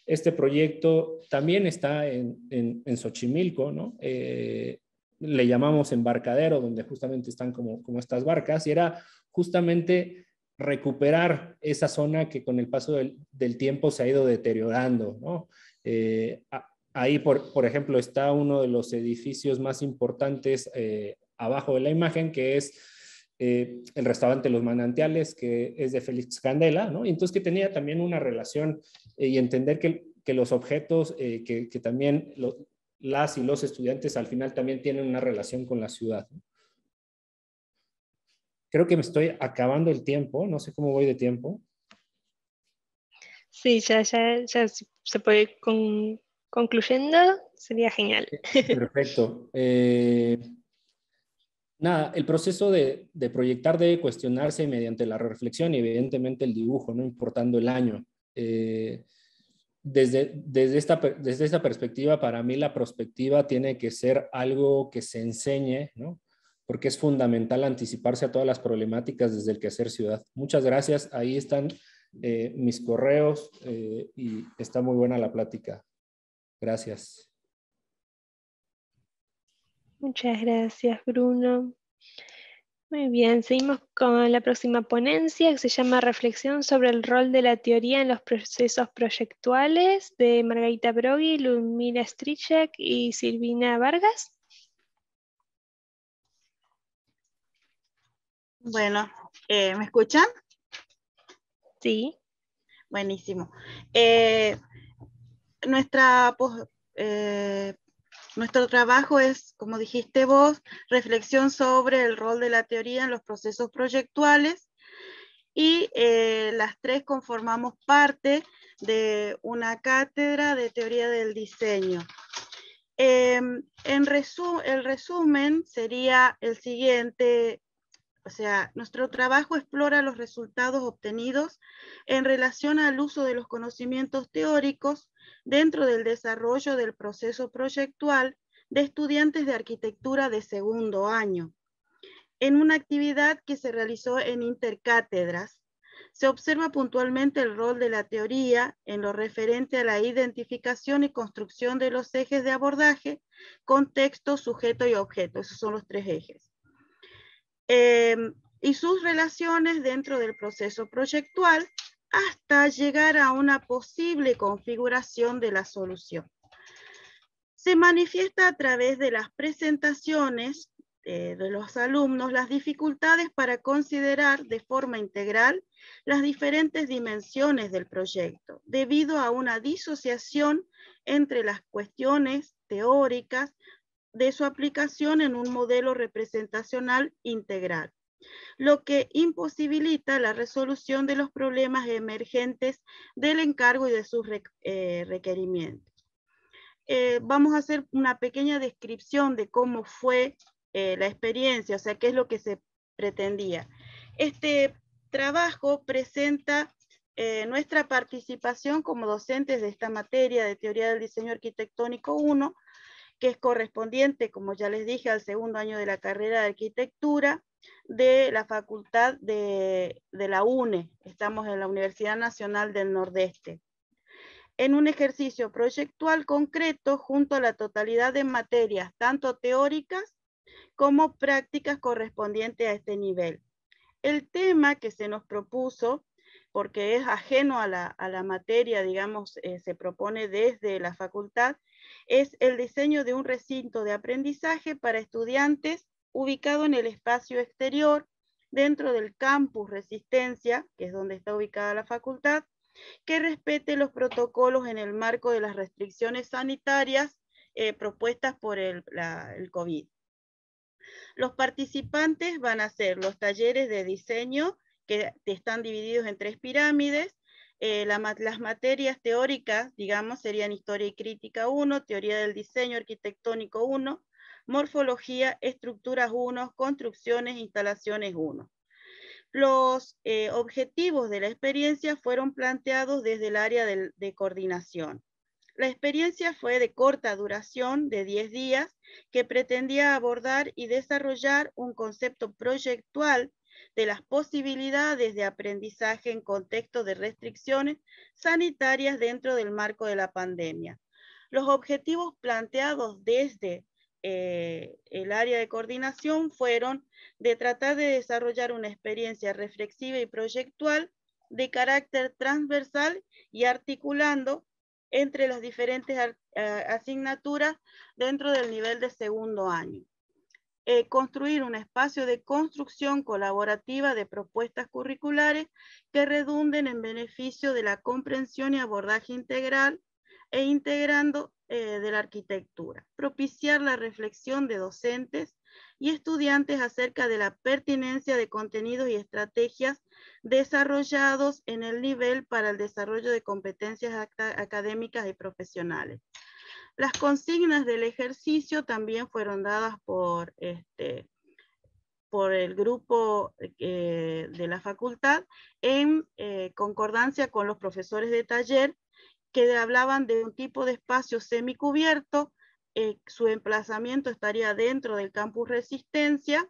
Este proyecto también está en Xochimilco, ¿no? Le llamamos embarcadero, donde justamente están como estas barcas, y era justamente recuperar esa zona que con el paso del tiempo se ha ido deteriorando, ¿no? Ahí, por ejemplo, está uno de los edificios más importantes abajo de la imagen, que es el restaurante Los Manantiales, que es de Félix Candela, ¿no? Y entonces que tenía también una relación y entender que los objetos, que también las y los estudiantes al final también tienen una relación con la ciudad, ¿no? Creo que me estoy acabando el tiempo, no sé cómo voy de tiempo. Sí, ya se puede ir concluyendo, sería genial. Perfecto. Nada, el proceso de proyectar debe cuestionarse mediante la reflexión y evidentemente el dibujo, no importando el año. Desde esta perspectiva, para mí la prospectiva tiene que ser algo que se enseñe, ¿no? Porque es fundamental anticiparse a todas las problemáticas desde el quehacer ciudad. Muchas gracias. Ahí están mis correos y está muy buena la plática. Gracias. Muchas gracias, Bruno. Muy bien, seguimos con la próxima ponencia, que se llama Reflexión sobre el rol de la teoría en los procesos proyectuales, de Margarita Broggi, Ludmila Striček y Silvina Vargas. Bueno, ¿me escuchan? Sí. Buenísimo. Nuestro trabajo es, como dijiste vos, reflexión sobre el rol de la teoría en los procesos proyectuales, y las tres conformamos parte de una cátedra de teoría del diseño. El resumen sería el siguiente. O sea, nuestro trabajo explora los resultados obtenidos en relación al uso de los conocimientos teóricos dentro del desarrollo del proceso proyectual de estudiantes de arquitectura de segundo año. En una actividad que se realizó en intercátedras, se observa puntualmente el rol de la teoría en lo referente a la identificación y construcción de los ejes de abordaje, contexto, sujeto y objeto. Esos son los tres ejes. Y sus relaciones dentro del proceso proyectual hasta llegar a una posible configuración de la solución. Se manifiesta a través de las presentaciones de los alumnos las dificultades para considerar de forma integral las diferentes dimensiones del proyecto, debido a una disociación entre las cuestiones teóricas de su aplicación en un modelo representacional integral, lo que imposibilita la resolución de los problemas emergentes del encargo y de sus requerimientos. Vamos a hacer una pequeña descripción de cómo fue la experiencia, o sea, qué es lo que se pretendía. Este trabajo presenta nuestra participación como docentes de esta materia de Teoría del Diseño Arquitectónico 1, que es correspondiente, como ya les dije, al segundo año de la carrera de arquitectura de la Facultad de la UNE. Estamos en la Universidad Nacional del Nordeste. En un ejercicio proyectual concreto junto a la totalidad de materias, tanto teóricas como prácticas correspondientes a este nivel. El tema que se nos propuso, porque es ajeno a la materia, digamos, se propone desde la facultad, es el diseño de un recinto de aprendizaje para estudiantes ubicado en el espacio exterior, dentro del campus Resistencia, que es donde está ubicada la facultad, que respete los protocolos en el marco de las restricciones sanitarias propuestas por el COVID. Los participantes van a hacer los talleres de diseño, que están divididos en 3 pirámides. Las materias teóricas, digamos, serían Historia y Crítica 1, Teoría del Diseño Arquitectónico 1, Morfología, Estructuras 1, Construcciones, Instalaciones 1. Los objetivos de la experiencia fueron planteados desde el área de coordinación. La experiencia fue de corta duración, de 10 días, que pretendía abordar y desarrollar un concepto proyectual de las posibilidades de aprendizaje en contexto de restricciones sanitarias dentro del marco de la pandemia. Los objetivos planteados desde el área de coordinación fueron de tratar de desarrollar una experiencia reflexiva y proyectual de carácter transversal y articulando entre las diferentes asignaturas dentro del nivel de segundo año. Construir un espacio de construcción colaborativa de propuestas curriculares que redunden en beneficio de la comprensión y abordaje integral e integrando de la arquitectura. Propiciar la reflexión de docentes y estudiantes acerca de la pertinencia de contenidos y estrategias desarrollados en el nivel para el desarrollo de competencias académicas y profesionales. Las consignas del ejercicio también fueron dadas por el grupo de la facultad en concordancia con los profesores de taller que hablaban de un tipo de espacio semicubierto, su emplazamiento estaría dentro del campus Resistencia,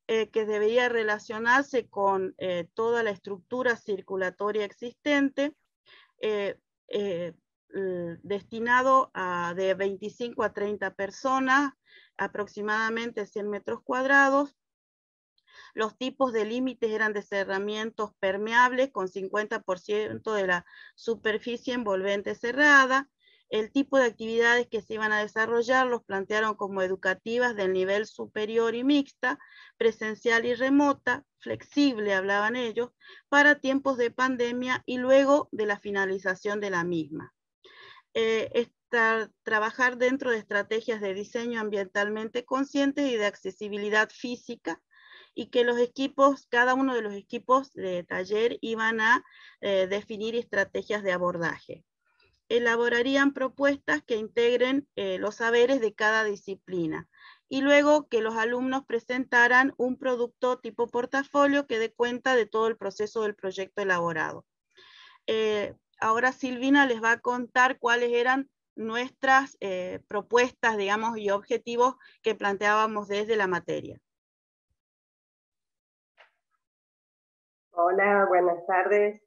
que debería relacionarse con toda la estructura circulatoria existente, destinado a de 25 a 30 personas, aproximadamente 100 metros cuadrados. Los tipos de límites eran de cerramientos permeables con 50% de la superficie envolvente cerrada. El tipo de actividades que se iban a desarrollar los plantearon como educativas del nivel superior y mixta, presencial y remota, flexible, hablaban ellos, para tiempos de pandemia y luego de la finalización de la misma. Trabajar dentro de estrategias de diseño ambientalmente conscientes y de accesibilidad física, y que los equipos, cada uno de los equipos de taller iban a definir estrategias de abordaje. Elaborarían propuestas que integren los saberes de cada disciplina y luego que los alumnos presentaran un producto tipo portafolio que dé cuenta de todo el proceso del proyecto elaborado. Ahora Silvina les va a contar cuáles eran nuestras propuestas, digamos, y objetivos que planteábamos desde la materia. Hola, buenas tardes.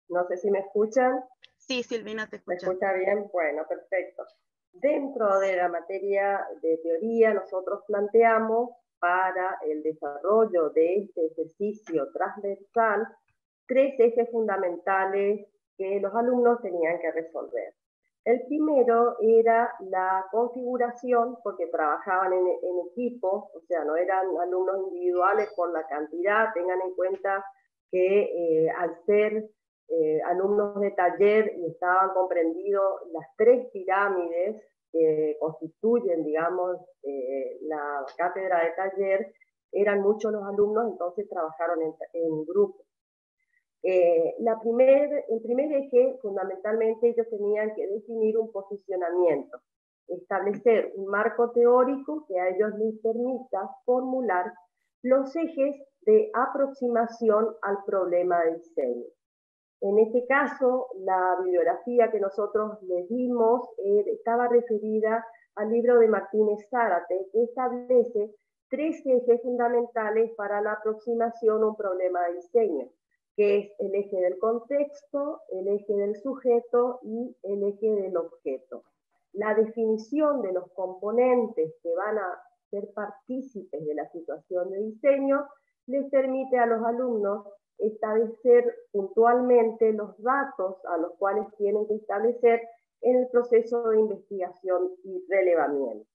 No sé si me escuchan. Sí, Silvina, te escucha. ¿Me escucha bien? Bueno, perfecto. Dentro de la materia de teoría, nosotros planteamos para el desarrollo de este ejercicio transversal 3 ejes fundamentales que los alumnos tenían que resolver. El primero era la configuración, porque trabajaban en equipo, o sea, no eran alumnos individuales por la cantidad. Tengan en cuenta que al ser alumnos de taller y estaban comprendidos las 3 pirámides que constituyen, digamos, la cátedra de taller, eran muchos los alumnos, entonces trabajaron en grupo. El primer eje, fundamentalmente, ellos tenían que definir un posicionamiento, establecer un marco teórico que a ellos les permita formular los ejes de aproximación al problema de diseño. En este caso, la bibliografía que nosotros les dimos estaba referida al libro de Martínez Zárate, que establece 3 ejes fundamentales para la aproximación a un problema de diseño, que es el eje del contexto, el eje del sujeto y el eje del objeto. La definición de los componentes que van a ser partícipes de la situación de diseño les permite a los alumnos establecer puntualmente los datos a los cuales tienen que establecer en el proceso de investigación y relevamiento.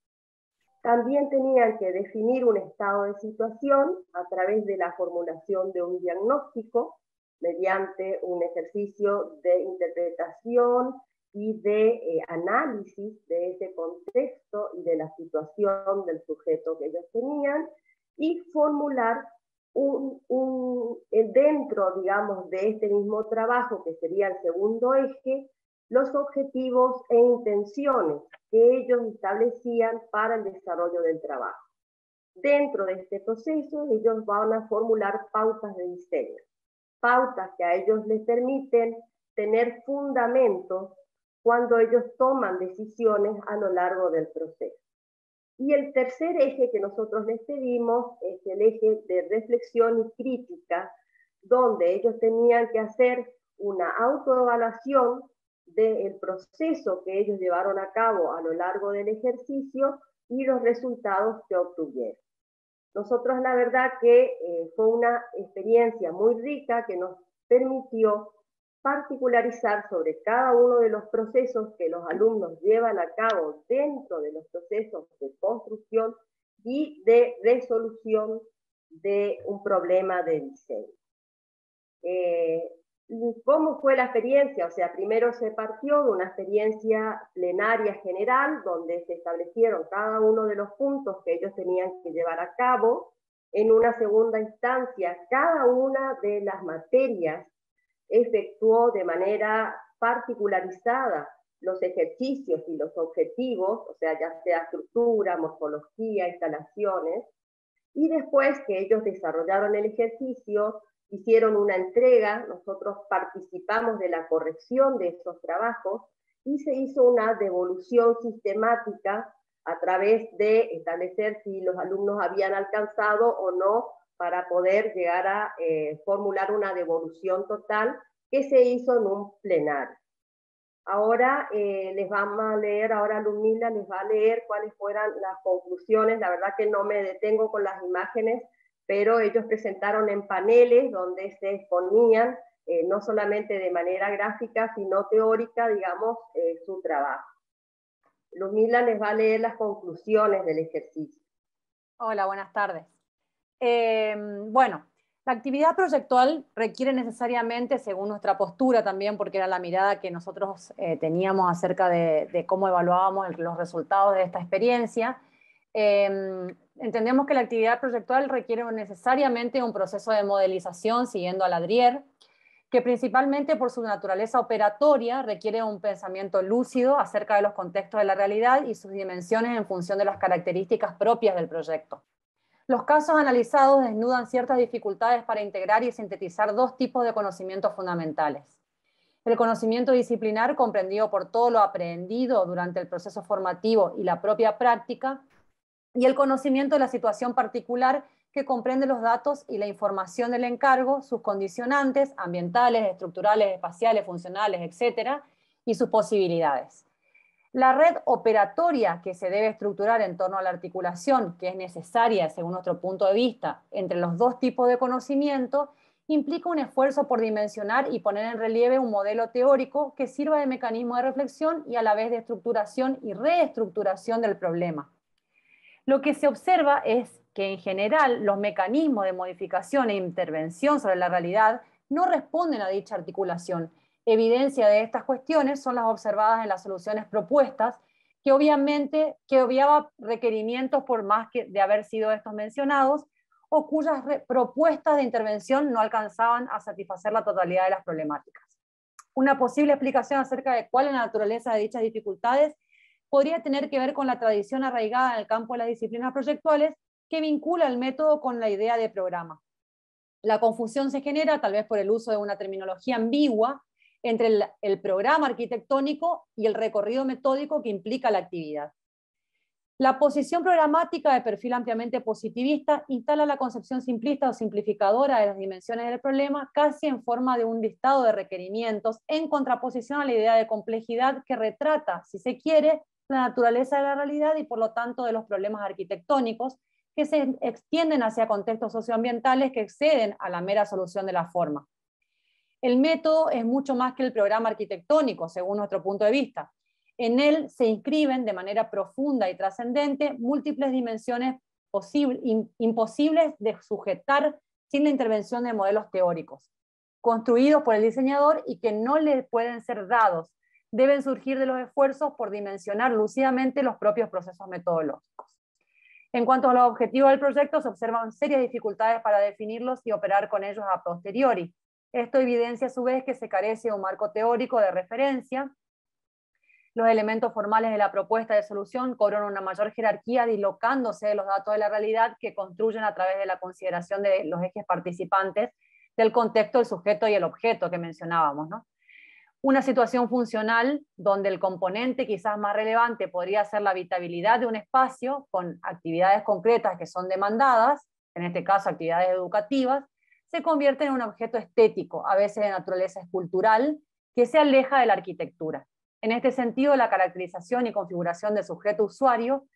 También tenían que definir un estado de situación a través de la formulación de un diagnóstico mediante un ejercicio de interpretación y de análisis de ese contexto y de la situación del sujeto que ellos tenían, y formular dentro, digamos, de este mismo trabajo, que sería el segundo eje, los objetivos e intenciones que ellos establecían para el desarrollo del trabajo. Dentro de este proceso, ellos van a formular pautas de diseño, pautas que a ellos les permiten tener fundamentos cuando ellos toman decisiones a lo largo del proceso. Y el tercer eje que nosotros les pedimos es el eje de reflexión y crítica, donde ellos tenían que hacer una autoevaluación del proceso que ellos llevaron a cabo a lo largo del ejercicio y los resultados que obtuvieron. Nosotros la verdad que fue una experiencia muy rica que nos permitió particularizar sobre cada uno de los procesos que los alumnos llevan a cabo dentro de los procesos de construcción y de resolución de un problema de diseño. ¿Cómo fue la experiencia? O sea, primero se partió de una experiencia plenaria general, donde se establecieron cada uno de los puntos que ellos tenían que llevar a cabo. En una segunda instancia, cada una de las materias efectuó de manera particularizada los ejercicios y los objetivos, o sea, ya sea estructura, morfología, instalaciones, y después que ellos desarrollaron el ejercicio, hicieron una entrega, nosotros participamos de la corrección de esos trabajos y se hizo una devolución sistemática a través de establecer si los alumnos habían alcanzado o no para poder llegar a formular una devolución total que se hizo en un plenario. Ahora les vamos a leer, ahora Ludmila les va a leer cuáles fueron las conclusiones. La verdad que no me detengo con las imágenes, pero ellos presentaron en paneles donde se exponían no solamente de manera gráfica, sino teórica, digamos, su trabajo. Ludmila les va a leer las conclusiones del ejercicio. Hola, buenas tardes. Bueno, la actividad proyectual requiere necesariamente, según nuestra postura también, porque era la mirada que nosotros teníamos acerca de cómo evaluábamos los resultados de esta experiencia, entendemos que la actividad proyectual requiere necesariamente un proceso de modelización siguiendo a Ladrier, que principalmente por su naturaleza operatoria requiere un pensamiento lúcido acerca de los contextos de la realidad y sus dimensiones en función de las características propias del proyecto. Los casos analizados desnudan ciertas dificultades para integrar y sintetizar dos tipos de conocimientos fundamentales. El conocimiento disciplinar, comprendido por todo lo aprendido durante el proceso formativo y la propia práctica, y el conocimiento de la situación particular, que comprende los datos y la información del encargo, sus condicionantes ambientales, estructurales, espaciales, funcionales, etcétera, y sus posibilidades. La red operatoria que se debe estructurar en torno a la articulación, que es necesaria según nuestro punto de vista entre los dos tipos de conocimiento, implica un esfuerzo por dimensionar y poner en relieve un modelo teórico que sirva de mecanismo de reflexión y a la vez de estructuración y reestructuración del problema. Lo que se observa es que en general los mecanismos de modificación e intervención sobre la realidad no responden a dicha articulación. Evidencia de estas cuestiones son las observadas en las soluciones propuestas, que obviaba requerimientos por más que de haber sido estos mencionados, o cuyas propuestas de intervención no alcanzaban a satisfacer la totalidad de las problemáticas. Una posible explicación acerca de cuál es la naturaleza de dichas dificultades podría tener que ver con la tradición arraigada en el campo de las disciplinas proyectuales que vincula el método con la idea de programa. La confusión se genera tal vez por el uso de una terminología ambigua entre el programa arquitectónico y el recorrido metódico que implica la actividad. La posición programática de perfil ampliamente positivista instala la concepción simplista o simplificadora de las dimensiones del problema casi en forma de un listado de requerimientos en contraposición a la idea de complejidad que retrata, si se quiere, la naturaleza de la realidad y por lo tanto de los problemas arquitectónicos que se extienden hacia contextos socioambientales que exceden a la mera solución de la forma. El método es mucho más que el programa arquitectónico, según nuestro punto de vista. En él se inscriben de manera profunda y trascendente múltiples dimensiones imposibles de sujetar sin la intervención de modelos teóricos, construidos por el diseñador y que no le pueden ser dados. Deben surgir de los esfuerzos por dimensionar lúcidamente los propios procesos metodológicos. En cuanto a los objetivos del proyecto, se observan serias dificultades para definirlos y operar con ellos a posteriori. Esto evidencia a su vez que se carece de un marco teórico de referencia. Los elementos formales de la propuesta de solución cobran una mayor jerarquía dislocándose de los datos de la realidad que construyen a través de la consideración de los ejes participantes del contexto, el sujeto y el objeto que mencionábamos, ¿no? Una situación funcional donde el componente quizás más relevante podría ser la habitabilidad de un espacio con actividades concretas que son demandadas, en este caso actividades educativas, se convierte en un objeto estético, a veces de naturaleza escultural, que se aleja de la arquitectura. En este sentido, la caracterización y configuración del sujeto usuario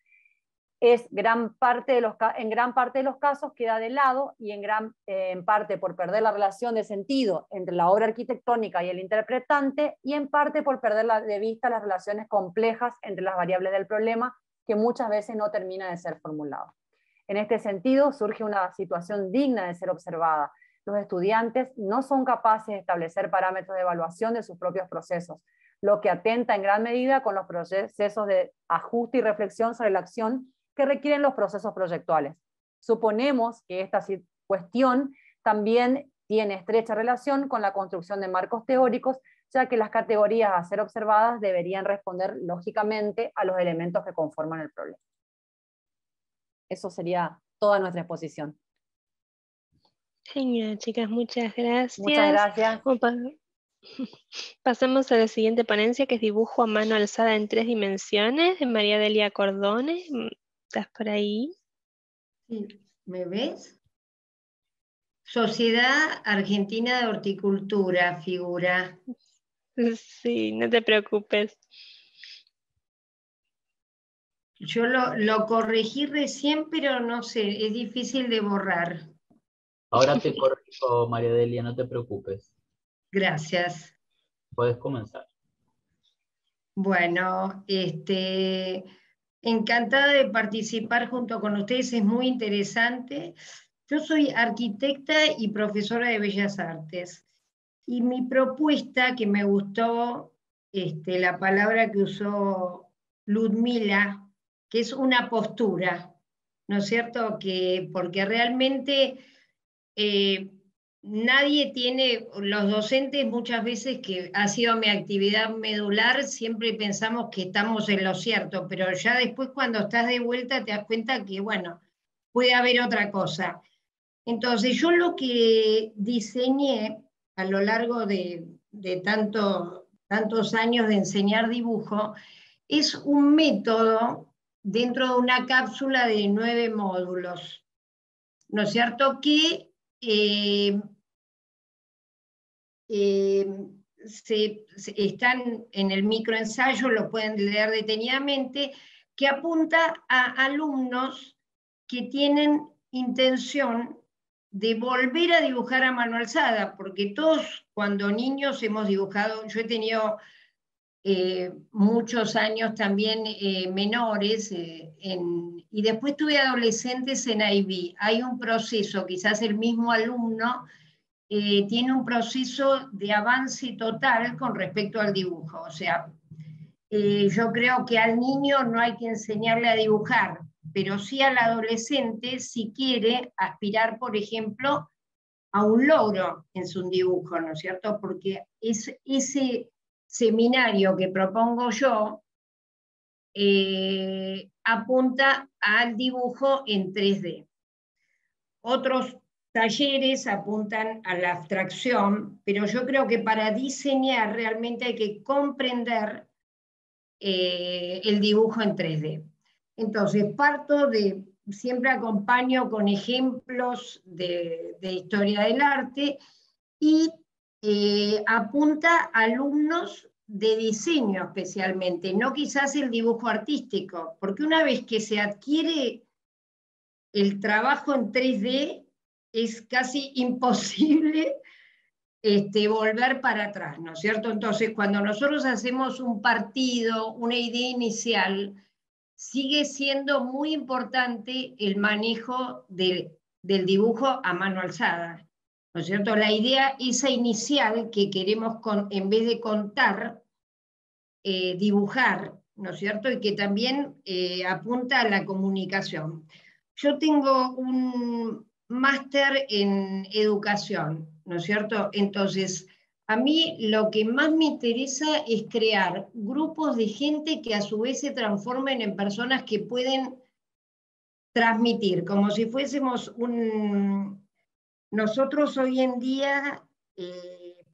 en gran parte de los casos queda de lado y en parte por perder la relación de sentido entre la obra arquitectónica y el interpretante, y en parte por perder de vista las relaciones complejas entre las variables del problema, que muchas veces no termina de ser formulado. En este sentido, surge una situación digna de ser observada. Los estudiantes no son capaces de establecer parámetros de evaluación de sus propios procesos, lo que atenta en gran medida con los procesos de ajuste y reflexión sobre la acción que requieren los procesos proyectuales. Suponemos que esta cuestión también tiene estrecha relación con la construcción de marcos teóricos, ya que las categorías a ser observadas deberían responder lógicamente a los elementos que conforman el problema. Eso sería toda nuestra exposición. Genial, chicas, muchas gracias. Muchas gracias. Pasamos a la siguiente ponencia, que es dibujo a mano alzada en 3 dimensiones, de María Delia Cordone. ¿Estás por ahí? Sí, ¿me ves? Sociedad Argentina de Horticultura, figura. Sí, no te preocupes. Yo lo corregí recién, pero no sé, es difícil de borrar. Ahora te corrijo, María Delia, no te preocupes. Gracias. Puedes comenzar. Bueno, encantada de participar junto con ustedes, es muy interesante. Yo soy arquitecta y profesora de Bellas Artes, y mi propuesta, que me gustó la palabra que usó Ludmila, que es una postura, ¿no es cierto? Porque realmente nadie tiene, los docentes muchas veces, que ha sido mi actividad medular, siempre pensamos que estamos en lo cierto, pero ya después cuando estás de vuelta te das cuenta que, bueno, puede haber otra cosa. Entonces yo lo que diseñé a lo largo de tantos años de enseñar dibujo es un método dentro de una cápsula de 9 módulos, ¿no es cierto? Que están en el microensayo, lo pueden leer detenidamente, que apunta a alumnos que tienen intención de volver a dibujar a mano alzada, porque todos cuando niños hemos dibujado, yo he tenido muchos años también menores, y después tuve adolescentes en IB. Hay un proceso, quizás el mismo alumno tiene un proceso de avance total con respecto al dibujo. O sea, yo creo que al niño no hay que enseñarle a dibujar, pero sí al adolescente si quiere aspirar, por ejemplo, a un logro en su dibujo, ¿no es cierto? Porque ese seminario que propongo yo apunta al dibujo en 3D. Otros talleres apuntan a la abstracción, pero yo creo que para diseñar realmente hay que comprender el dibujo en 3D. Entonces, siempre acompaño con ejemplos de historia del arte, y apunta a alumnos de diseño especialmente, no quizás el dibujo artístico, porque una vez que se adquiere el trabajo en 3D, es casi imposible volver para atrás, ¿no es cierto? Entonces, cuando nosotros hacemos un partido, una idea inicial, sigue siendo muy importante el manejo del dibujo a mano alzada, ¿no es cierto? La idea esa inicial que queremos, en vez de contar, dibujar, ¿no es cierto? Y que también apunta a la comunicación. Yo tengo un máster en educación, ¿no es cierto? Entonces, a mí lo que más me interesa es crear grupos de gente que a su vez se transformen en personas que pueden transmitir, como si fuésemos nosotros hoy en día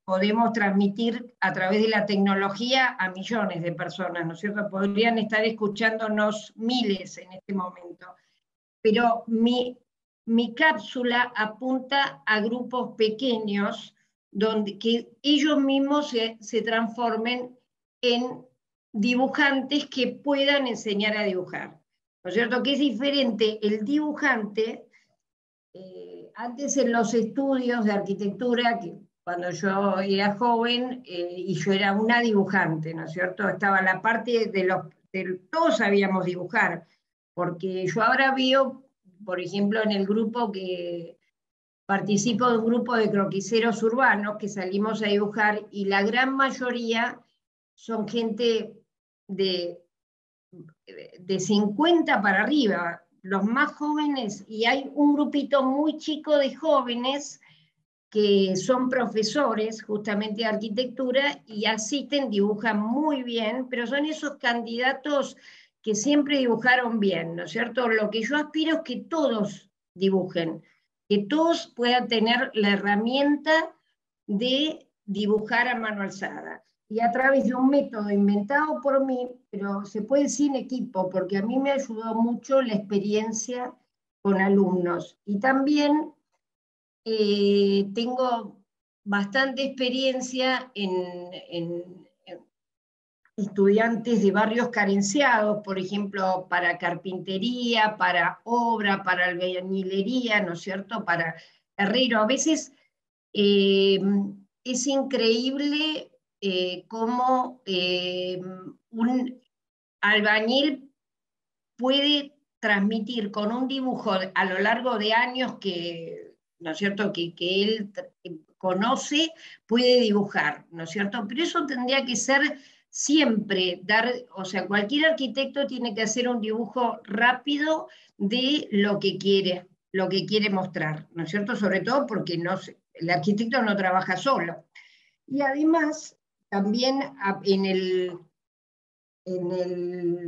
podemos transmitir a través de la tecnología a millones de personas, ¿no es cierto? Podrían estar escuchándonos miles en este momento. Pero mi cápsula apunta a grupos pequeños donde que ellos mismos se transformen en dibujantes que puedan enseñar a dibujar. ¿No es cierto? Que es diferente el dibujante. Antes en los estudios de arquitectura, que cuando yo era joven, y yo era una dibujante, ¿no es cierto? Estaba la parte todos sabíamos dibujar, porque yo ahora veo, por ejemplo, en el grupo que participo de un grupo de croquiseros urbanos que salimos a dibujar, y la gran mayoría son gente de 50 para arriba, los más jóvenes, y hay un grupito muy chico de jóvenes que son profesores justamente de arquitectura y asisten, dibujan muy bien, pero son esos candidatos que siempre dibujaron bien, ¿no es cierto? Lo que yo aspiro es que todos dibujen, que todos puedan tener la herramienta de dibujar a mano alzada. Y a través de un método inventado por mí, pero se puede sin equipo, porque a mí me ayudó mucho la experiencia con alumnos. Y también tengo bastante experiencia en estudiantes de barrios carenciados, por ejemplo, para carpintería, para obra, para albañilería, ¿no es cierto?, para herrero. A veces es increíble cómo un albañil puede transmitir con un dibujo a lo largo de años que, ¿no es cierto?, que él conoce, puede dibujar, ¿no es cierto? Pero eso tendría que ser siempre, o sea, cualquier arquitecto tiene que hacer un dibujo rápido de lo que quiere mostrar, ¿no es cierto? Sobre todo porque el arquitecto no trabaja solo. Y además, también en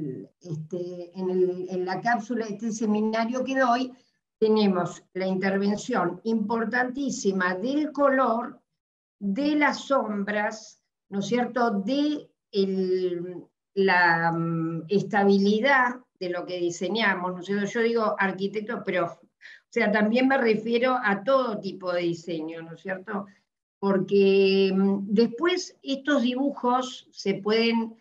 la cápsula de este seminario que doy, tenemos la intervención importantísima del color, de las sombras, ¿no es cierto?, de la estabilidad de lo que diseñamos, ¿no es cierto? Yo digo arquitecto, pero, o sea, también me refiero a todo tipo de diseño, ¿no es cierto? Porque después estos dibujos se pueden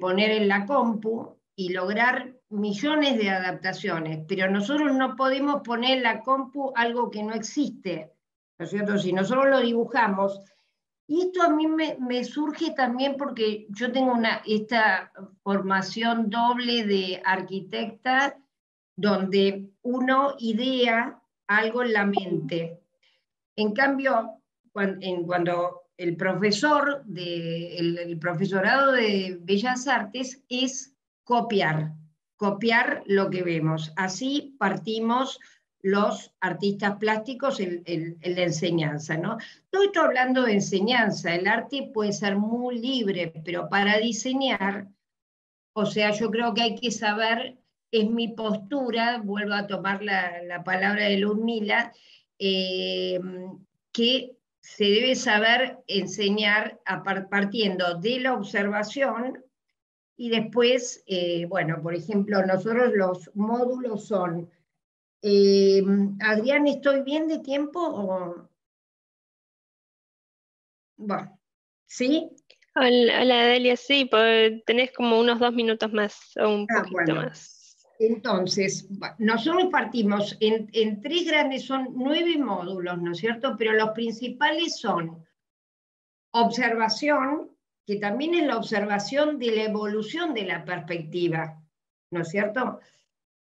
poner en la compu y lograr millones de adaptaciones, pero nosotros no podemos poner en la compu algo que no existe, ¿no es cierto? Si nosotros lo dibujamos, y esto a mí me surge también porque yo tengo esta formación doble de arquitecta, donde uno idea algo en la mente. En cambio, cuando el profesorado de Bellas Artes es copiar lo que vemos. Así partimos los artistas plásticos en la enseñanza, ¿no? Todo esto hablando de enseñanza, el arte puede ser muy libre, pero para diseñar, o sea, yo creo que hay que saber, es mi postura, vuelvo a tomar la palabra de Ludmila, que se debe saber enseñar partiendo de la observación y después, bueno, por ejemplo, nosotros los módulos son, Adrián, ¿estoy bien de tiempo? Bueno, ¿sí? Hola Delia, sí, tenés como unos 2 minutos más o un poquito más. Entonces, nosotros partimos en 3 grandes, son 9 módulos, ¿no es cierto? Pero los principales son observación, que también es la observación de la evolución de la perspectiva, ¿no es cierto?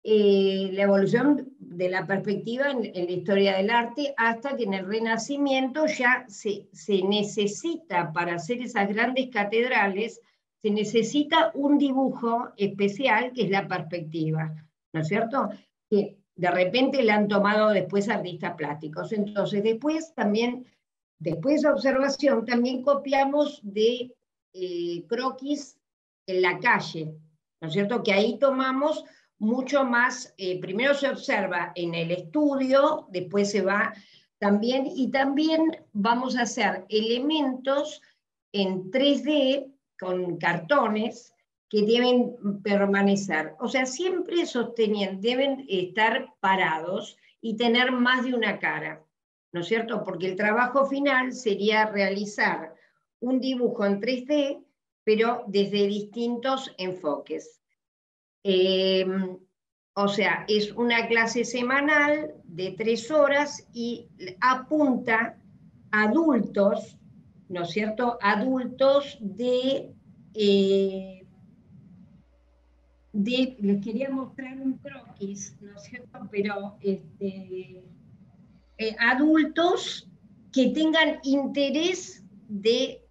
La evolución de la perspectiva en la historia del arte, hasta que en el Renacimiento ya se necesita, para hacer esas grandes catedrales, se necesita un dibujo especial que es la perspectiva, ¿no es cierto? Que de repente la han tomado después artistas plásticos. Entonces después también, después de observación, también copiamos de croquis en la calle, ¿no es cierto? Que ahí tomamos mucho más, primero se observa en el estudio, después se va También, y también vamos a hacer elementos en 3D con cartones que deben permanecer. O sea, siempre sosteniendo, deben estar parados y tener más de una cara, ¿no es cierto? Porque el trabajo final sería realizar un dibujo en 3D, pero desde distintos enfoques. O sea, es una clase semanal de 3 horas y apunta a adultos, ¿no es cierto? Adultos les quería mostrar un croquis, ¿no es cierto? Pero adultos que tengan interés de...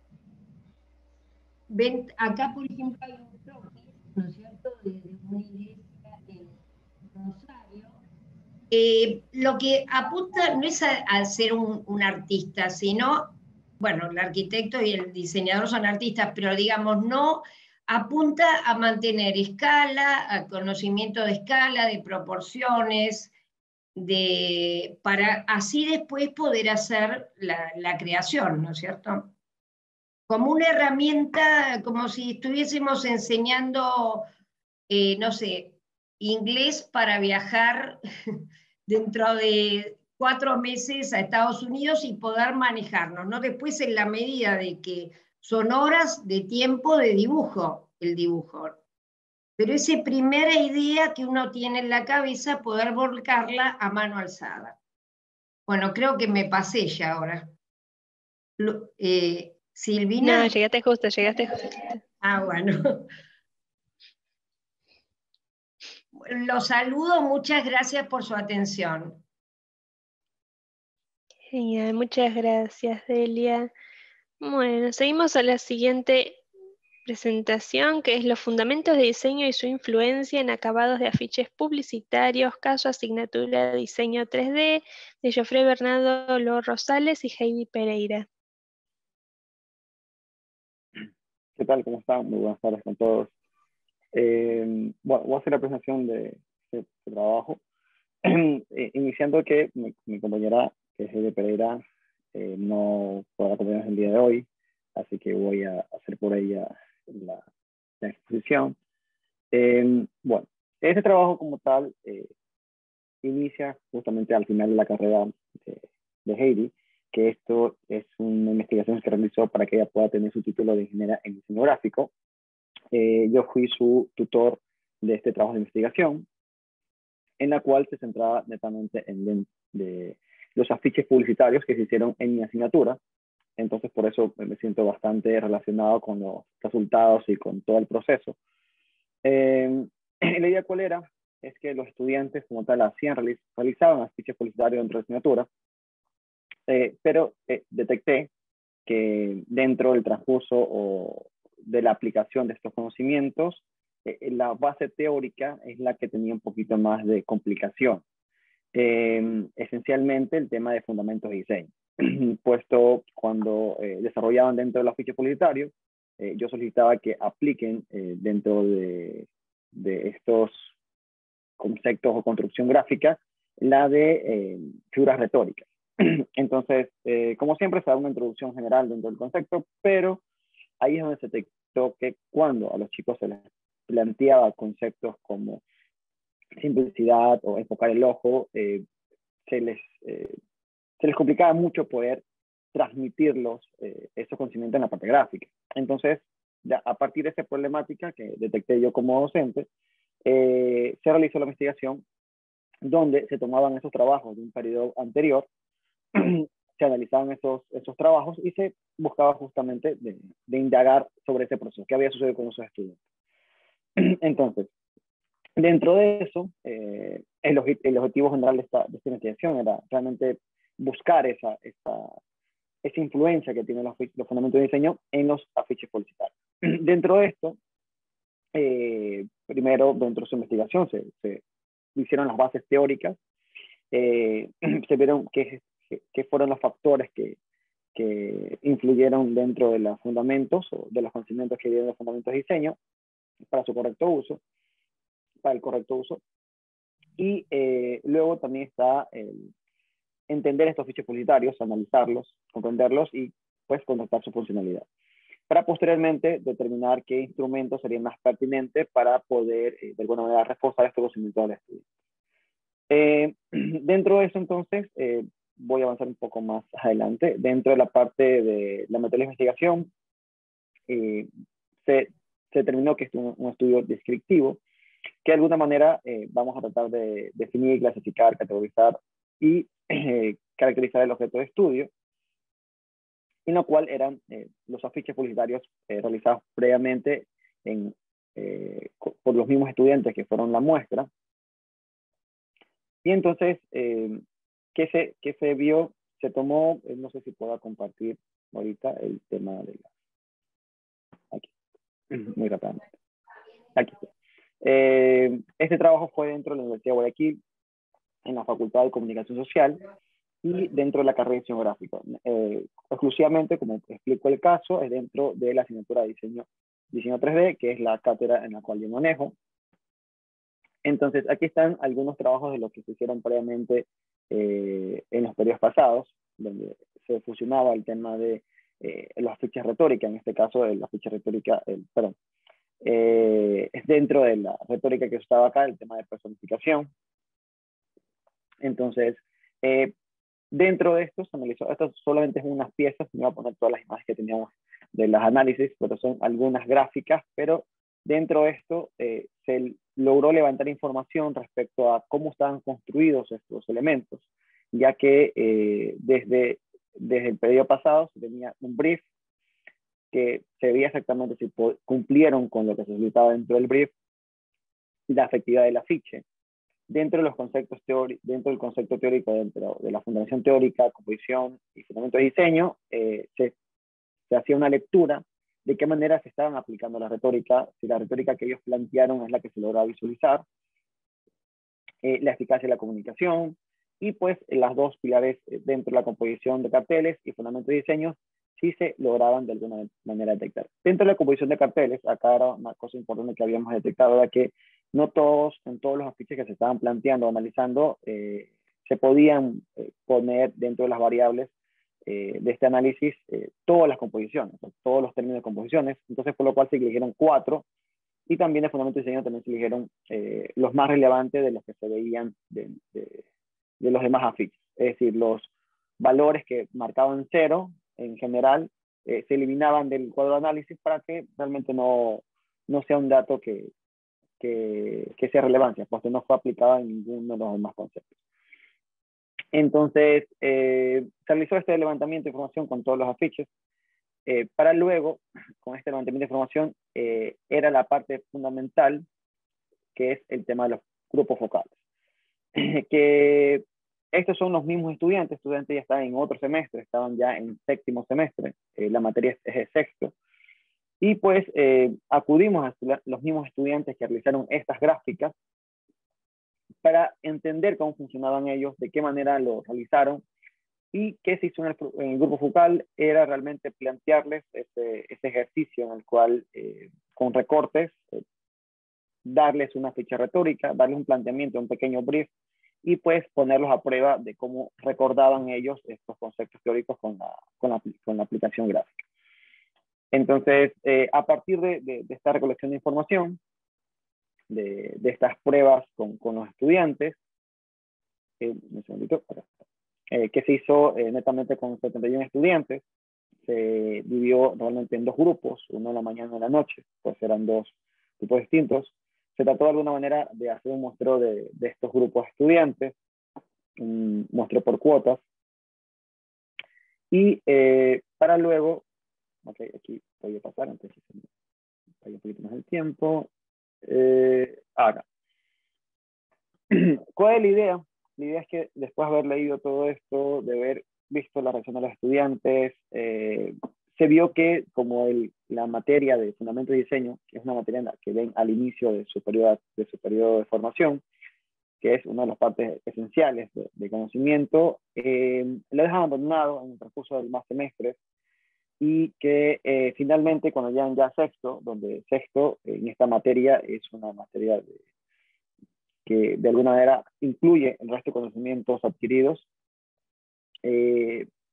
Ven, acá por ejemplo hay un croquis, ¿no es cierto? De una iglesia en Rosario. Lo que apunta no es a ser un artista, sino, bueno, el arquitecto y el diseñador son artistas, pero digamos, no apunta a mantener escala, a conocimiento de escala, de proporciones, para así después poder hacer la creación, ¿no es cierto? Como una herramienta, como si estuviésemos enseñando, no sé, inglés para viajar dentro de 4 meses a Estados Unidos y poder manejarnos, ¿no? Después en la medida de que son horas de tiempo de dibujo, el dibujo. Pero esa primera idea que uno tiene en la cabeza, poder volcarla a mano alzada. Bueno, creo que me pasé ya ahora. Silvina. No, llegaste justo, llegaste justo. Ah, bueno. Los saludo, muchas gracias por su atención. Genial, muchas gracias, Delia. Bueno, seguimos a la siguiente presentación, que es los fundamentos de diseño y su influencia en acabados de afiches publicitarios, caso asignatura de diseño 3D, de Jofre Bernardo Lo Rosales y Heidi Pereira. ¿Qué tal? ¿Cómo están? Muy buenas tardes con todos. Bueno, voy a hacer la presentación de este trabajo. Iniciando que mi compañera, que es Heidi Pereira, no podrá acompañarnos el día de hoy, así que voy a hacer por ella la exposición. Bueno, este trabajo como tal inicia justamente al final de la carrera de Heidi, que esto es una investigación que realizó para que ella pueda tener su título de ingeniera en diseño gráfico. Yo fui su tutor de este trabajo de investigación, en la cual se centraba netamente en los afiches publicitarios que se hicieron en mi asignatura. Entonces, por eso me siento bastante relacionado con los resultados y con todo el proceso. La idea cuál era, es que los estudiantes como tal realizaban afiches publicitarios dentro de la asignatura, pero detecté que dentro del transcurso o de la aplicación de estos conocimientos, la base teórica es la que tenía un poquito más de complicación. Esencialmente el tema de fundamentos de diseño. Puesto cuando desarrollaban dentro del afiche publicitario, yo solicitaba que apliquen dentro de estos conceptos o construcción gráfica la de figuras retóricas. Entonces, como siempre, se da una introducción general dentro del concepto, pero ahí es donde se detectó que cuando a los chicos se les planteaba conceptos como simplicidad o enfocar el ojo, se les complicaba mucho poder transmitirlos esos conocimientos en la parte gráfica. Entonces, ya a partir de esa problemática que detecté yo como docente, se realizó la investigación donde se tomaban esos trabajos de un periodo anterior, se analizaban esos trabajos y se buscaba justamente de indagar sobre ese proceso, qué había sucedido con esos estudiantes. Entonces, dentro de eso, el objetivo general de esta investigación era realmente buscar esa influencia que tienen los fundamentos de diseño en los afiches publicitarios. Dentro de esto, primero, dentro de su investigación, se hicieron las bases teóricas, se vieron qué fueron los factores que influyeron dentro de los fundamentos o de los conocimientos que dieron los fundamentos de diseño para el correcto uso. Y luego también está entender estos ficheros publicitarios, analizarlos, comprenderlos y pues contrastar su funcionalidad, para posteriormente determinar qué instrumentos serían más pertinentes para poder, de alguna manera, reforzar estos conocimientos del estudiante. Dentro de eso, entonces, voy a avanzar un poco más adelante. Dentro de la parte de la metodología de investigación, se determinó que es un estudio descriptivo, que de alguna manera vamos a tratar de definir, clasificar, categorizar y caracterizar el objeto de estudio, en lo cual eran los afiches publicitarios realizados previamente por los mismos estudiantes que fueron la muestra. Y entonces, ¿qué se vio? Se tomó, no sé si pueda compartir ahorita el tema de la... Aquí, muy rápidamente. Aquí está. Este trabajo fue dentro de la Universidad de Guayaquil, en la Facultad de Comunicación Social y dentro de la carrera de diseño gráfico. Exclusivamente, como explico el caso, es dentro de la asignatura de diseño 3D, que es la cátedra en la cual yo manejo. Entonces, aquí están algunos trabajos de los que se hicieron previamente en los periodos pasados, donde se fusionaba el tema de las fichas retóricas, en este caso la ficha retórica, es dentro de la retórica que estaba acá, el tema de personificación. Entonces, dentro de esto se analizó, esto solamente es unas piezas, no voy a poner todas las imágenes que teníamos de las análisis, pero son algunas gráficas, pero dentro de esto se logró levantar información respecto a cómo estaban construidos estos elementos, ya que desde el periodo pasado se tenía un brief que se veía exactamente si cumplieron con lo que se solicitaba dentro del brief, la efectividad del afiche. Dentro de los conceptos dentro del concepto teórico, dentro de la fundamentación teórica, composición y fundamento de diseño, se hacía una lectura de qué manera se estaban aplicando la retórica, si la retórica que ellos plantearon es la que se lograba visualizar, la eficacia de la comunicación, y pues las dos pilares dentro de la composición de carteles y fundamento de diseño, sí se lograban de alguna manera detectar. Dentro de la composición de carteles, acá era una cosa importante que habíamos detectado, era que no todos, en todos los afiches que se estaban planteando o analizando, se podían poner dentro de las variables de este análisis todas las composiciones, todos los términos de composiciones. Entonces, por lo cual se eligieron 4, y también de fundamento de diseño también se eligieron los más relevantes de los que se veían de los demás afiches. Es decir, los valores que marcaban 0, en general, se eliminaban del cuadro de análisis para que realmente no sea un dato que sea relevancia, porque no fue aplicada en ninguno de los demás conceptos. Entonces, se realizó este levantamiento de información con todos los afiches, para luego, con este levantamiento de información, era la parte fundamental, que es el tema de los grupos focales. Que estos son los mismos estudiantes ya están en otro semestre, estaban ya en 7º semestre, la materia es el 6º, y pues acudimos a los mismos estudiantes que realizaron estas gráficas para entender cómo funcionaban ellos, de qué manera lo realizaron, y qué se hizo en el grupo focal era realmente plantearles ese ejercicio en el cual, con recortes, darles una ficha retórica, darles un planteamiento, un pequeño brief, y pues ponerlos a prueba de cómo recordaban ellos estos conceptos teóricos con la aplicación gráfica. Entonces, a partir de esta recolección de información, de estas pruebas con los estudiantes, un segundito, que se hizo netamente con 71 estudiantes, se dividió realmente en 2 grupos, uno en la mañana y en la noche, pues eran 2 grupos distintos. Se trató de alguna manera de hacer un muestreo de estos grupos de estudiantes, un muestreo por cuotas, y para luego, ok, aquí voy a pasar, antes que se me vaya un poquito más el tiempo. Acá. ¿Cuál es la idea? La idea es que después de haber leído todo esto, de haber visto la reacción de los estudiantes, se vio que como la materia de fundamento de diseño, que es una materia en la que ven al inicio de su periodo de formación, que es una de las partes esenciales de conocimiento, lo dejan abandonado en el transcurso del más semestres, y que finalmente cuando llegan ya a 6º, donde 6º en esta materia es una materia que de alguna manera incluye el resto de conocimientos adquiridos,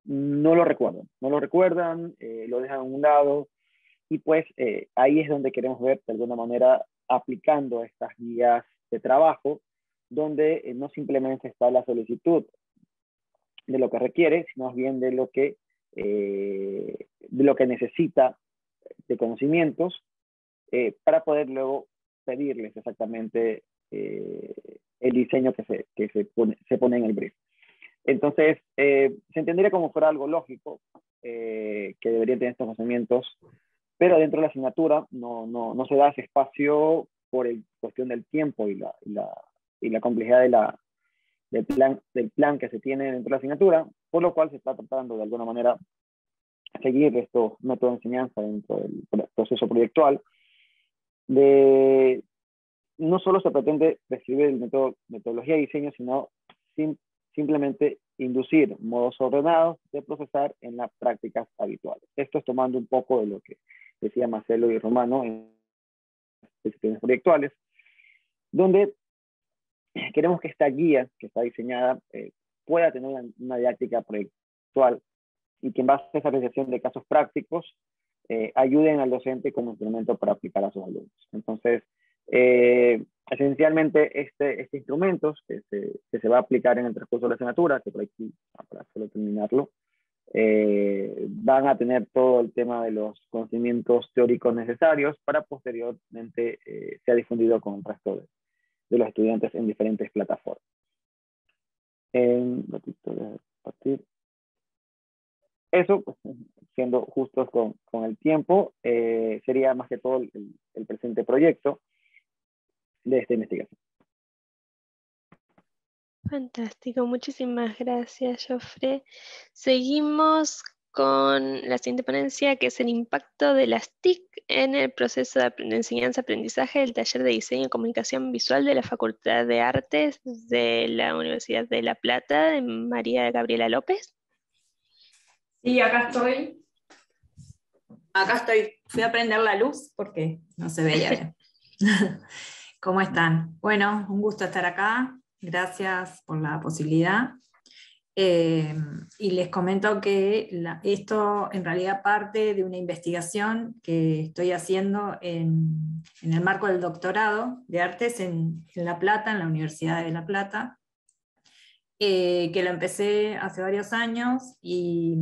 no lo recuerdan, lo dejan a un lado, y pues ahí es donde queremos ver de alguna manera aplicando estas guías de trabajo, donde no simplemente está la solicitud de lo que requiere, sino más bien de lo que necesita de conocimientos para poder luego pedirles exactamente el diseño que se pone en el brief. Entonces, se entendería como fuera algo lógico que deberían tener estos conocimientos, pero dentro de la asignatura no se da ese espacio por cuestión del tiempo y la complejidad del plan que se tiene dentro de la asignatura, por lo cual se está tratando de alguna manera seguir estos métodos de enseñanza dentro del proceso proyectual. No solo se pretende describir el metodología de diseño, sino simplemente inducir modos ordenados de procesar en las prácticas habituales. Esto es tomando un poco de lo que decía Marcelo y Romano en disciplinas proyectuales, donde queremos que esta guía que está diseñada pueda tener una didáctica proyectual y que en base a esa apreciación de casos prácticos ayuden al docente como instrumento para aplicar a sus alumnos. Entonces, esencialmente este instrumento que se va a aplicar en el transcurso de la asignatura, que por aquí, para solo terminarlo, van a tener todo el tema de los conocimientos teóricos necesarios para posteriormente sea difundido con el resto de los estudiantes en diferentes plataformas. Eso, pues, siendo justos con el tiempo, sería más que todo el presente proyecto de esta investigación. Fantástico, muchísimas gracias, Jofre. Seguimos con la siguiente ponencia, que es el impacto de las TIC en el proceso de enseñanza-aprendizaje del taller de diseño y comunicación visual de la Facultad de Artes de la Universidad de La Plata, de María Gabriela López. Sí, acá estoy. Fui a prender la luz porque no se veía bien. ¿Cómo están? Bueno, un gusto estar acá. Gracias por la posibilidad. Y les comento que esto en realidad parte de una investigación que estoy haciendo en el marco del doctorado de artes en La Plata, en la Universidad de La Plata, que lo empecé hace varios años y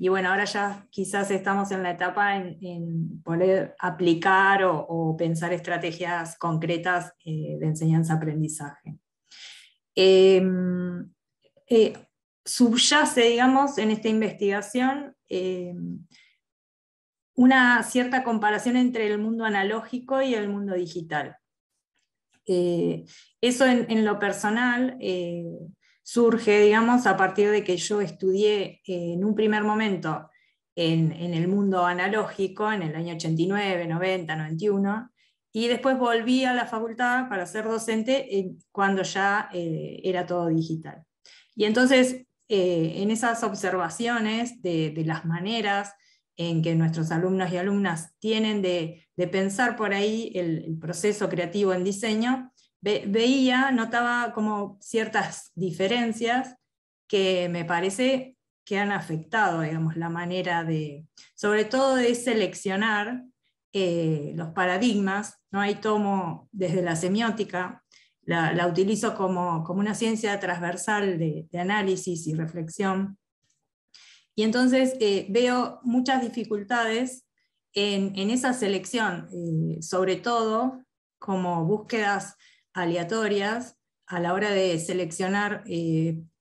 bueno, ahora ya quizás estamos en la etapa en poder aplicar o pensar estrategias concretas de enseñanza-aprendizaje. Subyace, digamos, en esta investigación una cierta comparación entre el mundo analógico y el mundo digital. Eso en lo personal surge, digamos, a partir de que yo estudié en un primer momento en el mundo analógico, en el año 89, 90, 91, y después volví a la facultad para ser docente cuando ya era todo digital. Y entonces, en esas observaciones de las maneras en que nuestros alumnos y alumnas tienen de pensar por ahí el proceso creativo en diseño, notaba como ciertas diferencias que me parece que han afectado, digamos, la manera sobre todo de seleccionar los paradigmas, ¿no? Ahí tomo desde la semiótica, la utilizo como una ciencia transversal de análisis y reflexión, y entonces veo muchas dificultades en esa selección, sobre todo como búsquedas aleatorias a la hora de seleccionar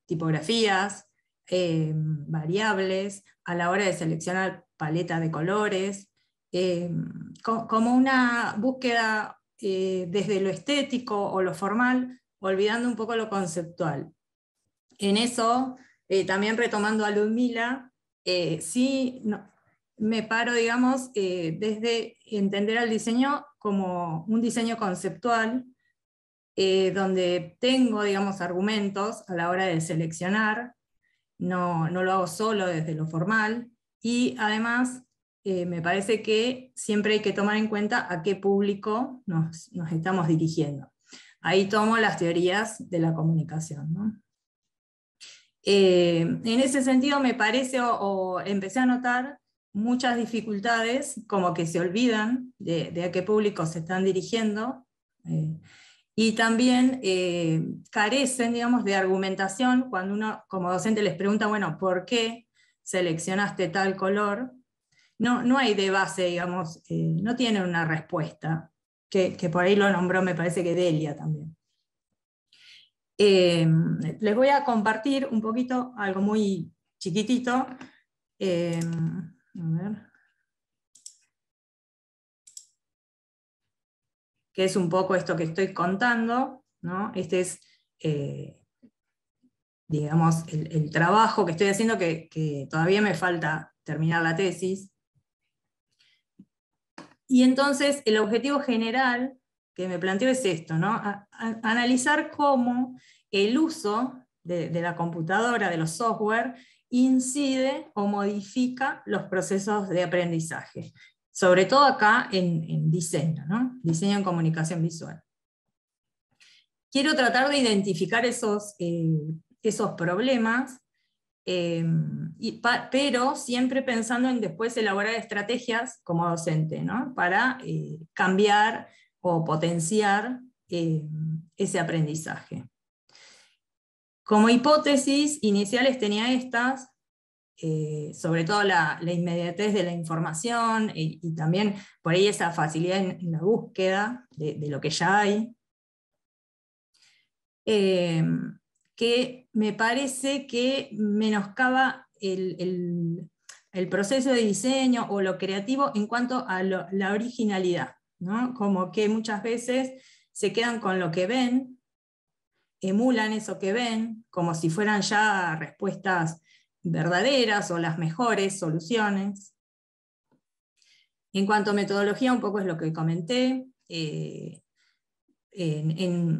tipografías, variables, a la hora de seleccionar paleta de colores, como una búsqueda desde lo estético o lo formal, olvidando un poco lo conceptual. En eso, también retomando a Ludmila, me paro, digamos, desde entender al diseño como un diseño conceptual, donde tengo, digamos, argumentos a la hora de seleccionar, no lo hago solo desde lo formal, y además me parece que siempre hay que tomar en cuenta a qué público nos estamos dirigiendo. Ahí tomo las teorías de la comunicación, ¿no? En ese sentido me parece, o empecé a notar muchas dificultades, como que se olvidan de a qué público se están dirigiendo, y también carecen, digamos, de argumentación cuando uno como docente les pregunta, bueno, ¿por qué seleccionaste tal color? No hay de base, digamos, no tiene una respuesta, que por ahí lo nombró, me parece que Delia también. Les voy a compartir un poquito, algo muy chiquitito. A ver. Que es un poco esto que estoy contando, ¿no? Este es, digamos, el trabajo que estoy haciendo, que todavía me falta terminar la tesis. Y entonces el objetivo general que me planteo es esto, ¿no? Analizar cómo el uso de la computadora, de los software, incide o modifica los procesos de aprendizaje. Sobre todo acá en diseño, ¿no? Diseño en comunicación visual. Quiero tratar de identificar esos problemas, pero siempre pensando en después elaborar estrategias como docente, ¿no? Para cambiar o potenciar ese aprendizaje. Como hipótesis iniciales tenía estas, sobre todo la inmediatez de la información y también por ahí esa facilidad en la búsqueda de lo que ya hay, que me parece que menoscaba el proceso de diseño o lo creativo en cuanto a la originalidad, ¿no? Como que muchas veces se quedan con lo que ven, emulan eso que ven, como si fueran ya respuestas verdaderas o las mejores soluciones. En cuanto a metodología, un poco es lo que comenté.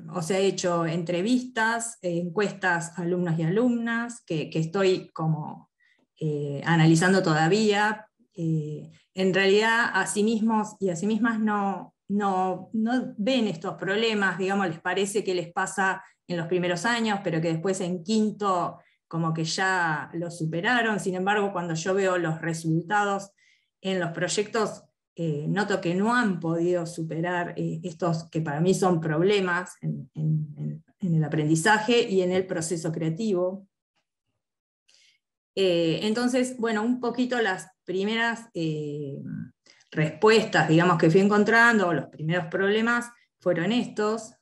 O sea, he hecho entrevistas, encuestas a alumnos y alumnas, que estoy como analizando todavía. En realidad, a sí mismos y a sí mismas no ven estos problemas, digamos, les parece que les pasa en los primeros años, pero que después en quinto como que ya lo superaron. Sin embargo, cuando yo veo los resultados en los proyectos, noto que no han podido superar estos que para mí son problemas en el aprendizaje y en el proceso creativo. Entonces, bueno, un poquito las primeras respuestas, digamos, que fui encontrando, o los primeros problemas, fueron estos.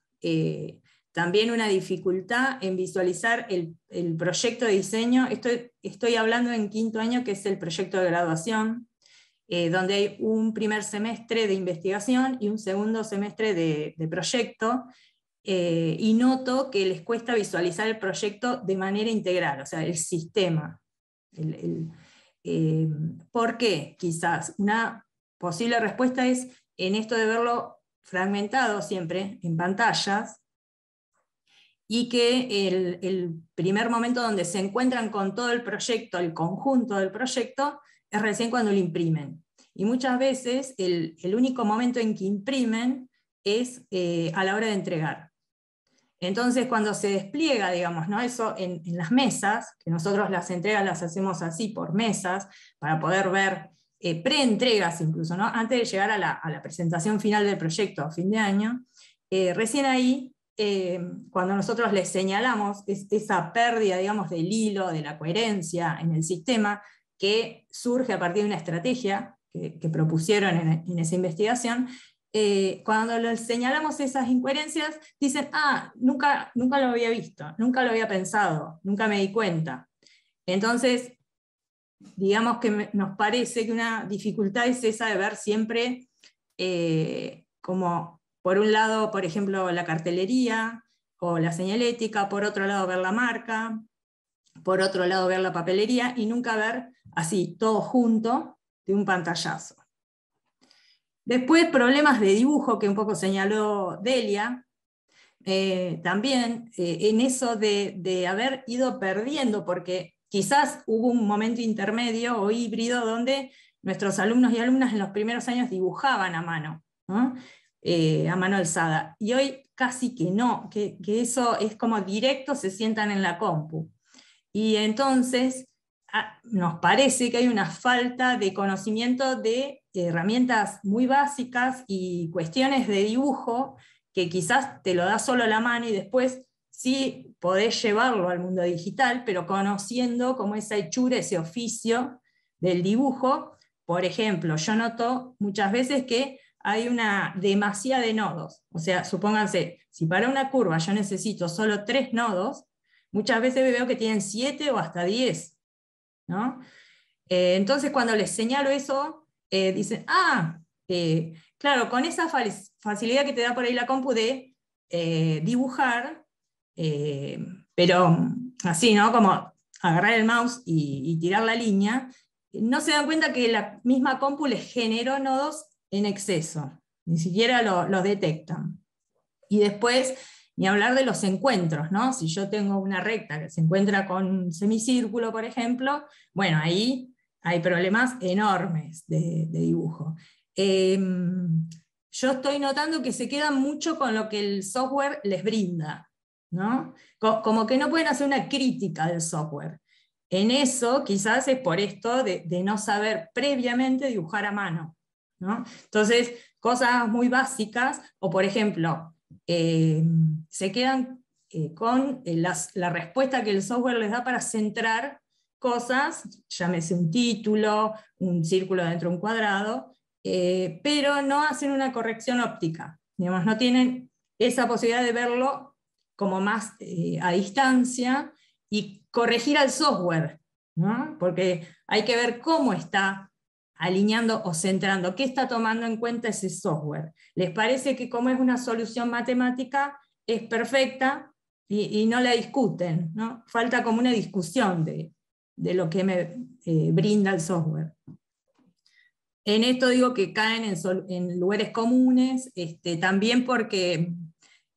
También una dificultad en visualizar el proyecto de diseño. Estoy hablando en quinto año, que es el proyecto de graduación, donde hay un primer semestre de investigación y un segundo semestre de proyecto, y noto que les cuesta visualizar el proyecto de manera integral, o sea, el sistema. ¿Por qué? Quizás una posible respuesta es en esto de verlo fragmentado siempre en pantallas, y que el primer momento donde se encuentran con todo el proyecto, el conjunto del proyecto, es recién cuando lo imprimen. Y muchas veces el único momento en que imprimen es a la hora de entregar. Entonces cuando se despliega, digamos, ¿no? Eso en las mesas, que nosotros las entregas las hacemos así por mesas, para poder ver preentregas incluso, ¿no? Antes de llegar a la presentación final del proyecto a fin de año, recién ahí, cuando nosotros les señalamos esa pérdida, digamos, del hilo, de la coherencia en el sistema, que surge a partir de una estrategia que propusieron en esa investigación, cuando les señalamos esas incoherencias, dicen, nunca lo había visto, nunca lo había pensado, nunca me di cuenta. Entonces, digamos que nos parece que una dificultad es esa de ver siempre como, por un lado, por ejemplo, la cartelería o la señalética, por otro lado ver la marca, por otro lado ver la papelería, y nunca ver así, todo junto, de un pantallazo. Después, problemas de dibujo, que un poco señaló Delia, también en eso de haber ido perdiendo, porque quizás hubo un momento intermedio o híbrido donde nuestros alumnos y alumnas en los primeros años dibujaban a mano, ¿no? A mano alzada, y hoy casi que no, que eso es como directo, se sientan en la compu. Y entonces nos parece que hay una falta de conocimiento de herramientas muy básicas y cuestiones de dibujo que quizás te lo da solo la mano y después sí podés llevarlo al mundo digital, pero conociendo como esa hechura, ese oficio del dibujo. Por ejemplo, yo noto muchas veces que hay una demasía de nodos. O sea, supónganse, si para una curva yo necesito solo 3 nodos, muchas veces veo que tienen 7 o hasta 10. ¿No? Entonces, cuando les señalo eso, dicen, claro, con esa facilidad que te da por ahí la compu de dibujar, pero así, ¿no? Como agarrar el mouse y tirar la línea, no se dan cuenta que la misma compu les generó nodos en exceso, ni siquiera los detectan. Y después, ni hablar de los encuentros, ¿no? Si yo tengo una recta que se encuentra con un semicírculo, por ejemplo, bueno, ahí hay problemas enormes de dibujo. Yo estoy notando que se quedan mucho con lo que el software les brinda, ¿no? Como que no pueden hacer una crítica del software. En eso quizás es por esto de no saber previamente dibujar a mano, ¿no? Entonces, cosas muy básicas, o por ejemplo, se quedan con la respuesta que el software les da para centrar cosas, llámese un título, un círculo dentro de un cuadrado, pero no hacen una corrección óptica, digamos, no tienen esa posibilidad de verlo como más a distancia y corregir al software, ¿no? Porque hay que ver cómo está alineando o centrando, qué está tomando en cuenta ese software. Les parece que como es una solución matemática, es perfecta y no la discuten, ¿no? Falta como una discusión de lo que me brinda el software. En esto digo que caen en lugares comunes, también porque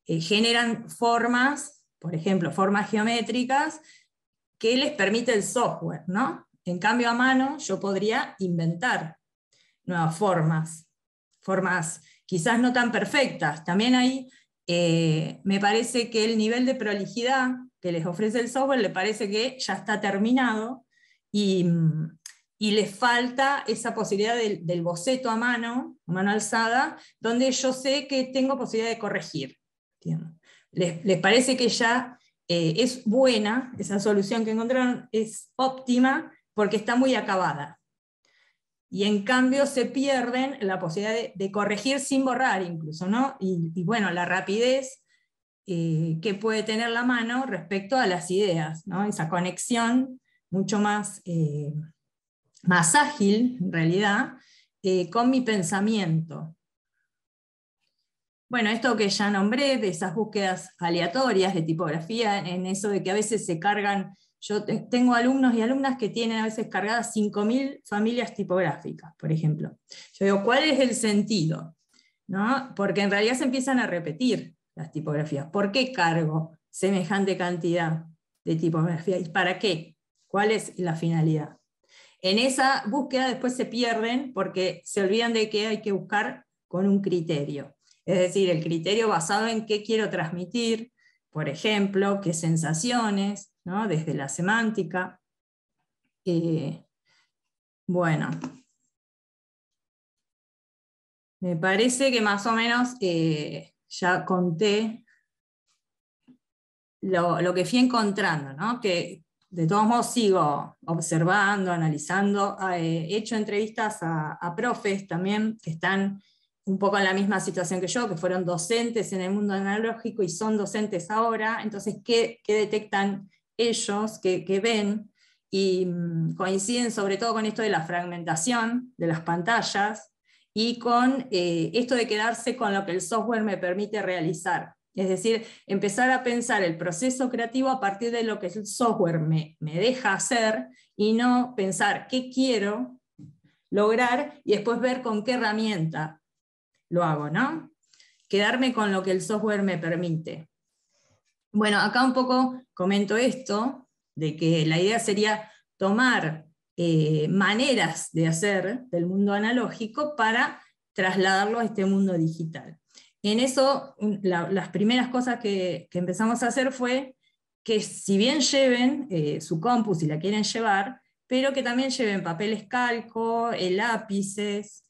generan formas, por ejemplo, formas geométricas, que les permite el software, ¿no? En cambio, a mano yo podría inventar nuevas formas quizás no tan perfectas. También ahí me parece que el nivel de prolijidad que les ofrece el software le parece que ya está terminado y les falta esa posibilidad del boceto a mano alzada, donde yo sé que tengo posibilidad de corregir. Les parece que ya es buena, esa solución que encontraron es óptima, porque está muy acabada. Y en cambio se pierden la posibilidad de corregir sin borrar incluso, ¿no? Y bueno, la rapidez que puede tener la mano respecto a las ideas, ¿no? Esa conexión mucho más ágil, en realidad, con mi pensamiento. Bueno, esto que ya nombré, de esas búsquedas aleatorias de tipografía, en eso de que a veces se cargan. Yo tengo alumnos y alumnas que tienen a veces cargadas 5.000 familias tipográficas, por ejemplo. Yo digo, ¿cuál es el sentido? ¿No? Porque en realidad se empiezan a repetir las tipografías. ¿Por qué cargo semejante cantidad de tipografía? ¿Y para qué? ¿Cuál es la finalidad? En esa búsqueda después se pierden porque se olvidan de que hay que buscar con un criterio. Es decir, el criterio basado en qué quiero transmitir, por ejemplo, qué sensaciones, ¿no? Desde la semántica. Bueno, me parece que más o menos ya conté lo que fui encontrando, ¿no? Que de todos modos sigo observando, analizando. He hecho entrevistas a profes también que están un poco en la misma situación que yo, que fueron docentes en el mundo analógico y son docentes ahora. Entonces, ¿qué detectan ellos, qué ven? Y coinciden sobre todo con esto de la fragmentación de las pantallas y con esto de quedarse con lo que el software me permite realizar. Es decir, empezar a pensar el proceso creativo a partir de lo que el software me deja hacer y no pensar qué quiero lograr y después ver con qué herramienta lo hago, ¿no? Quedarme con lo que el software me permite. Bueno, acá un poco comento esto, de que la idea sería tomar maneras de hacer del mundo analógico para trasladarlo a este mundo digital. En eso, las primeras cosas que empezamos a hacer fue que si bien lleven su compu si la quieren llevar, pero que también lleven papeles calco, lápices,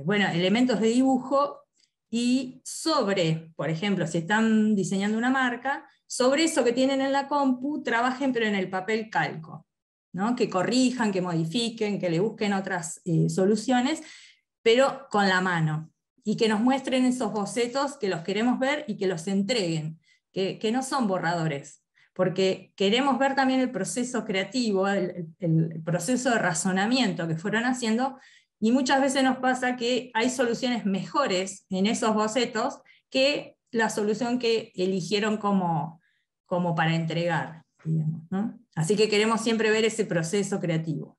bueno, elementos de dibujo, y sobre, por ejemplo, si están diseñando una marca, sobre eso que tienen en la compu, trabajen pero en el papel calco, ¿no? Que corrijan, que modifiquen, que le busquen otras soluciones, pero con la mano, y que nos muestren esos bocetos que los queremos ver y que los entreguen, que no son borradores, porque queremos ver también el proceso creativo, el proceso de razonamiento que fueron haciendo, y muchas veces nos pasa que hay soluciones mejores en esos bocetos que la solución que eligieron como para entregar, digamos, ¿no? Así que queremos siempre ver ese proceso creativo.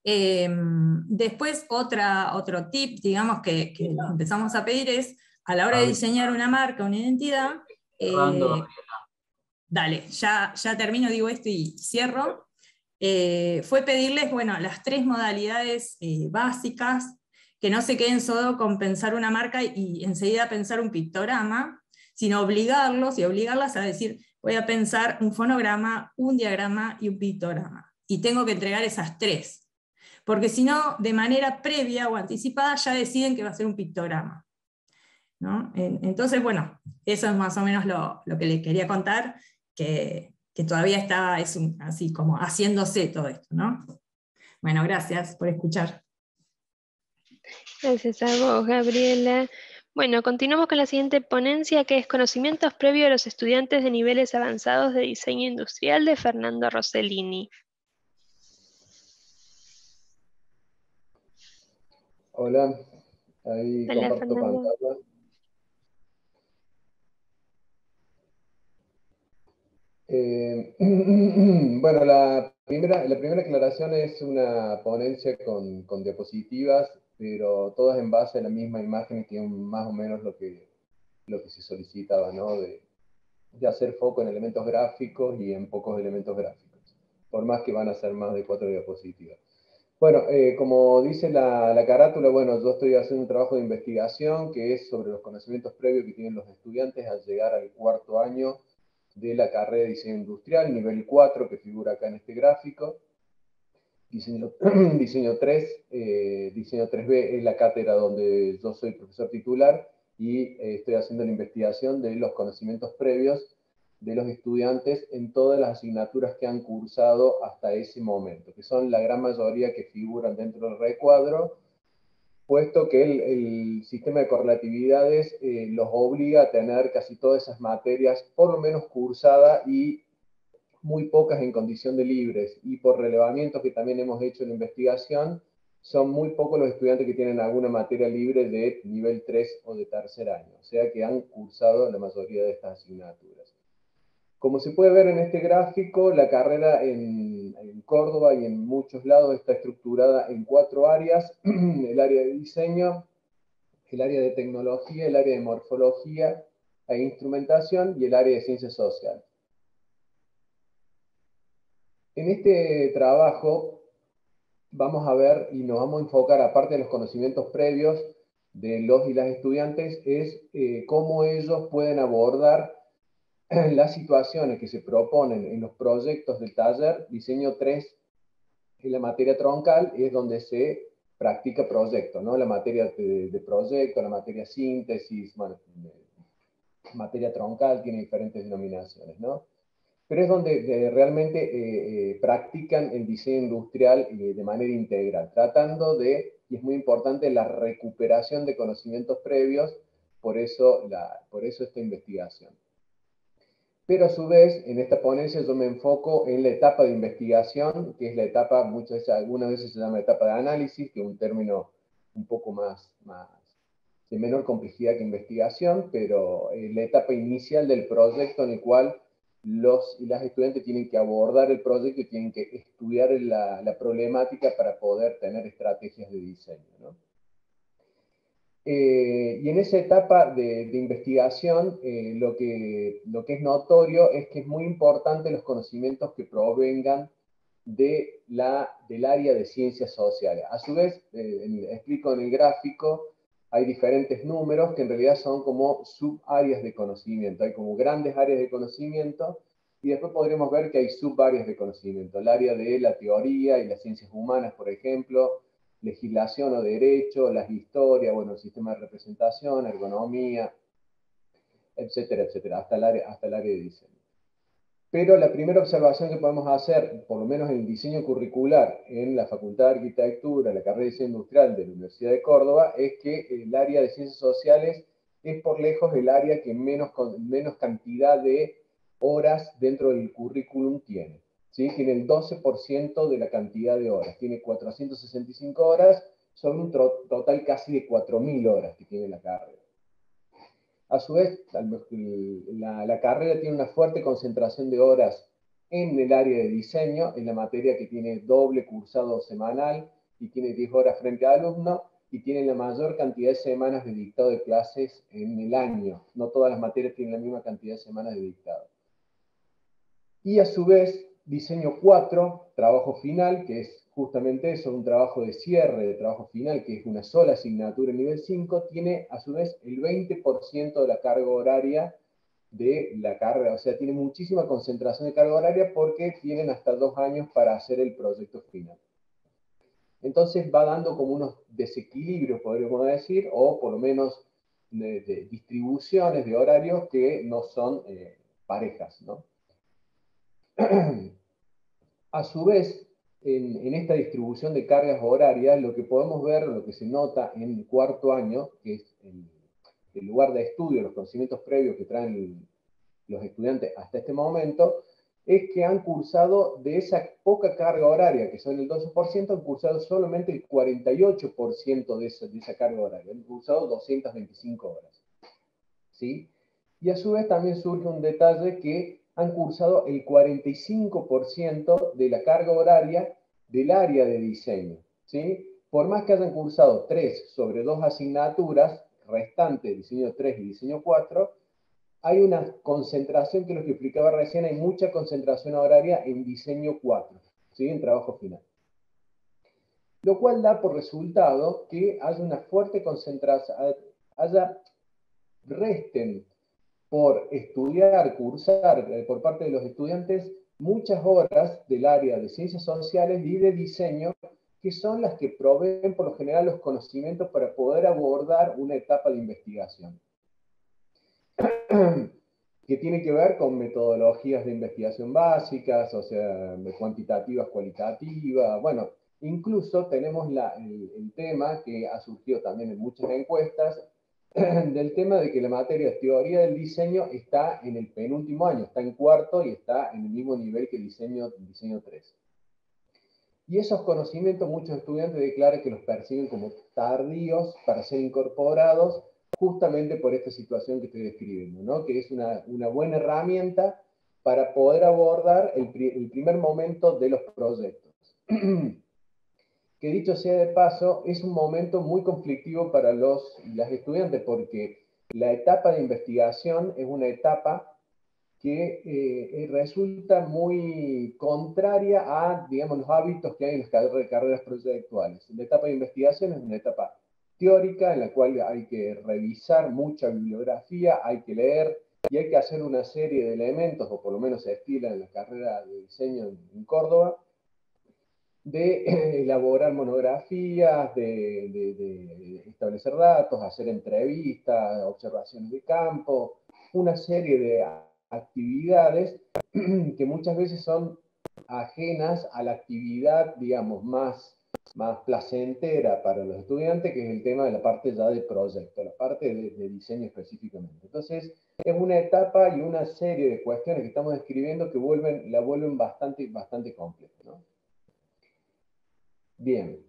Después otro tip, digamos, que empezamos a pedir es, a la hora de diseñar una marca, una identidad, dale, ya termino, digo esto y cierro. Fue pedirles, bueno, las 3 modalidades básicas, que no se queden solo con pensar una marca y enseguida pensar un pictograma, sino obligarlos y obligarlas a decir, voy a pensar un fonograma, un diagrama y un pictograma. Y tengo que entregar esas 3. Porque si no, de manera previa o anticipada, ya deciden que va a ser un pictograma, ¿no? Entonces, bueno, eso es más o menos lo que les quería contar, que todavía está así como haciéndose todo esto, ¿no? Bueno, gracias por escuchar. Gracias a vos, Gabriela. Bueno, continuamos con la siguiente ponencia, que es Conocimientos previos a los estudiantes de niveles avanzados de diseño industrial, de Fernando Rossellini. Hola, ahí Hola, comparto Fernando. pantalla. Bueno, la primera aclaración es una ponencia con diapositivas, pero todas en base a la misma imagen, que es más o menos lo que se solicitaba, ¿no? De hacer foco en elementos gráficos y en pocos elementos gráficos, por más que van a ser más de 4 diapositivas. Bueno, como dice la carátula, bueno, yo estoy haciendo un trabajo de investigación que es sobre los conocimientos previos que tienen los estudiantes al llegar al 4º año de la carrera de diseño industrial, nivel 4, que figura acá en este gráfico. Diseño 3, diseño 3B es la cátedra donde yo soy profesor titular y estoy haciendo la investigación de los conocimientos previos de los estudiantes en todas las asignaturas que han cursado hasta ese momento, que son la gran mayoría que figuran dentro del recuadro, puesto que el sistema de correlatividades los obliga a tener casi todas esas materias por lo menos cursadas y muy pocas en condición de libres, y por relevamientos que también hemos hecho en la investigación, son muy pocos los estudiantes que tienen alguna materia libre de nivel 3 o de 3er año, o sea que han cursado la mayoría de estas asignaturas. Como se puede ver en este gráfico, la carrera en Córdoba y en muchos lados está estructurada en 4 áreas: el área de diseño, el área de tecnología, el área de morfología e instrumentación y el área de ciencias sociales. En este trabajo vamos a ver y nos vamos a enfocar, aparte de los conocimientos previos de los y las estudiantes, es cómo ellos pueden abordar las situaciones que se proponen en los proyectos del taller. Diseño 3 es la materia troncal, es donde se practica proyecto, ¿no? La materia de proyecto, la materia síntesis, bueno, materia troncal tiene diferentes denominaciones, ¿no? Pero es donde realmente practican el diseño industrial de manera integral, tratando de, y es muy importante, la recuperación de conocimientos previos, por eso esta investigación. Pero a su vez, en esta ponencia yo me enfoco en la etapa de investigación, que es la etapa, algunas veces se llama etapa de análisis, que es un término un poco más de menor complejidad que investigación, pero la etapa inicial del proyecto en el cual los y las estudiantes tienen que abordar el proyecto y tienen que estudiar la problemática para poder tener estrategias de diseño, ¿no? Y en esa etapa de investigación, lo que es notorio es que es muy importante los conocimientos que provengan del área de ciencias sociales. A su vez, explico en el gráfico, hay diferentes números que en realidad son como subáreas de conocimiento. Hay como grandes áreas de conocimiento y después podremos ver que hay subáreas de conocimiento. El área de la teoría y las ciencias humanas, por ejemplo, legislación o derecho, las historias, bueno, el sistema de representación, ergonomía, etcétera, etcétera, hasta el área de diseño. Pero la primera observación que podemos hacer, por lo menos en el diseño curricular en la Facultad de Arquitectura, la carrera de Diseño Industrial de la Universidad de Córdoba, es que el área de Ciencias Sociales es por lejos el área que menos cantidad de horas dentro del currículum tiene. ¿Sí? Tiene el 12% de la cantidad de horas, tiene 465 horas sobre un total casi de 4.000 horas que tiene la carrera. A su vez, la carrera tiene una fuerte concentración de horas en el área de diseño, en la materia que tiene doble cursado semanal y tiene 10 horas frente a alumno, y tiene la mayor cantidad de semanas de dictado de clases en el año. No todas las materias tienen la misma cantidad de semanas de dictado. Y a su vez, diseño 4, trabajo final, que es justamente eso, un trabajo de cierre de trabajo final, que es una sola asignatura en nivel 5, tiene a su vez el 20% de la carga horaria de la carrera, o sea, tiene muchísima concentración de carga horaria porque tienen hasta 2 años para hacer el proyecto final. Entonces va dando como unos desequilibrios, podríamos decir, o por lo menos de distribuciones de horarios que no son parejas, ¿no? A su vez, en esta distribución de cargas horarias, lo que podemos ver, lo que se nota en el cuarto año, que es el lugar de estudio, los conocimientos previos que traen los estudiantes hasta este momento, es que han cursado de esa poca carga horaria, que son el 12%, han cursado solamente el 48% de esa carga horaria, han cursado 225 horas. ¿Sí? Y a su vez también surge un detalle que han cursado el 45% de la carga horaria del área de diseño. ¿Sí? Por más que hayan cursado 3 sobre 2 asignaturas restantes, diseño 3 y diseño 4, hay una concentración, que es lo que explicaba recién, hay mucha concentración horaria en diseño 4, ¿sí? En trabajo final. Lo cual da por resultado que haya una fuerte concentración, resten por estudiar, cursar por parte de los estudiantes muchas horas del área de ciencias sociales y de diseño, que son las que proveen por lo general los conocimientos para poder abordar una etapa de investigación. Que tiene que ver con metodologías de investigación básicas, o sea, cuantitativas, cualitativas. Bueno, incluso tenemos el tema que ha surgido también en muchas encuestas, del tema de que la materia de teoría del diseño está en el penúltimo año, está en cuarto y está en el mismo nivel que diseño 3. Y esos conocimientos muchos estudiantes declaran que los perciben como tardíos para ser incorporados, justamente por esta situación que estoy describiendo, ¿no? Que es una buena herramienta para poder abordar el primer momento de los proyectos. Que dicho sea de paso, es un momento muy conflictivo para las estudiantes, porque la etapa de investigación es una etapa que resulta muy contraria a, digamos, los hábitos que hay en las carreras proyectuales. La etapa de investigación es una etapa teórica en la cual hay que revisar mucha bibliografía, hay que leer y hay que hacer una serie de elementos, o por lo menos se estila en la carrera de diseño en Córdoba, de elaborar monografías, de establecer datos, hacer entrevistas, observaciones de campo, una serie de actividades que muchas veces son ajenas a la actividad, digamos, más placentera para los estudiantes, que es el tema de la parte ya de proyecto, la parte de diseño específicamente. Entonces, es una etapa y una serie de cuestiones que estamos describiendo que la vuelven bastante compleja, ¿no? Bien,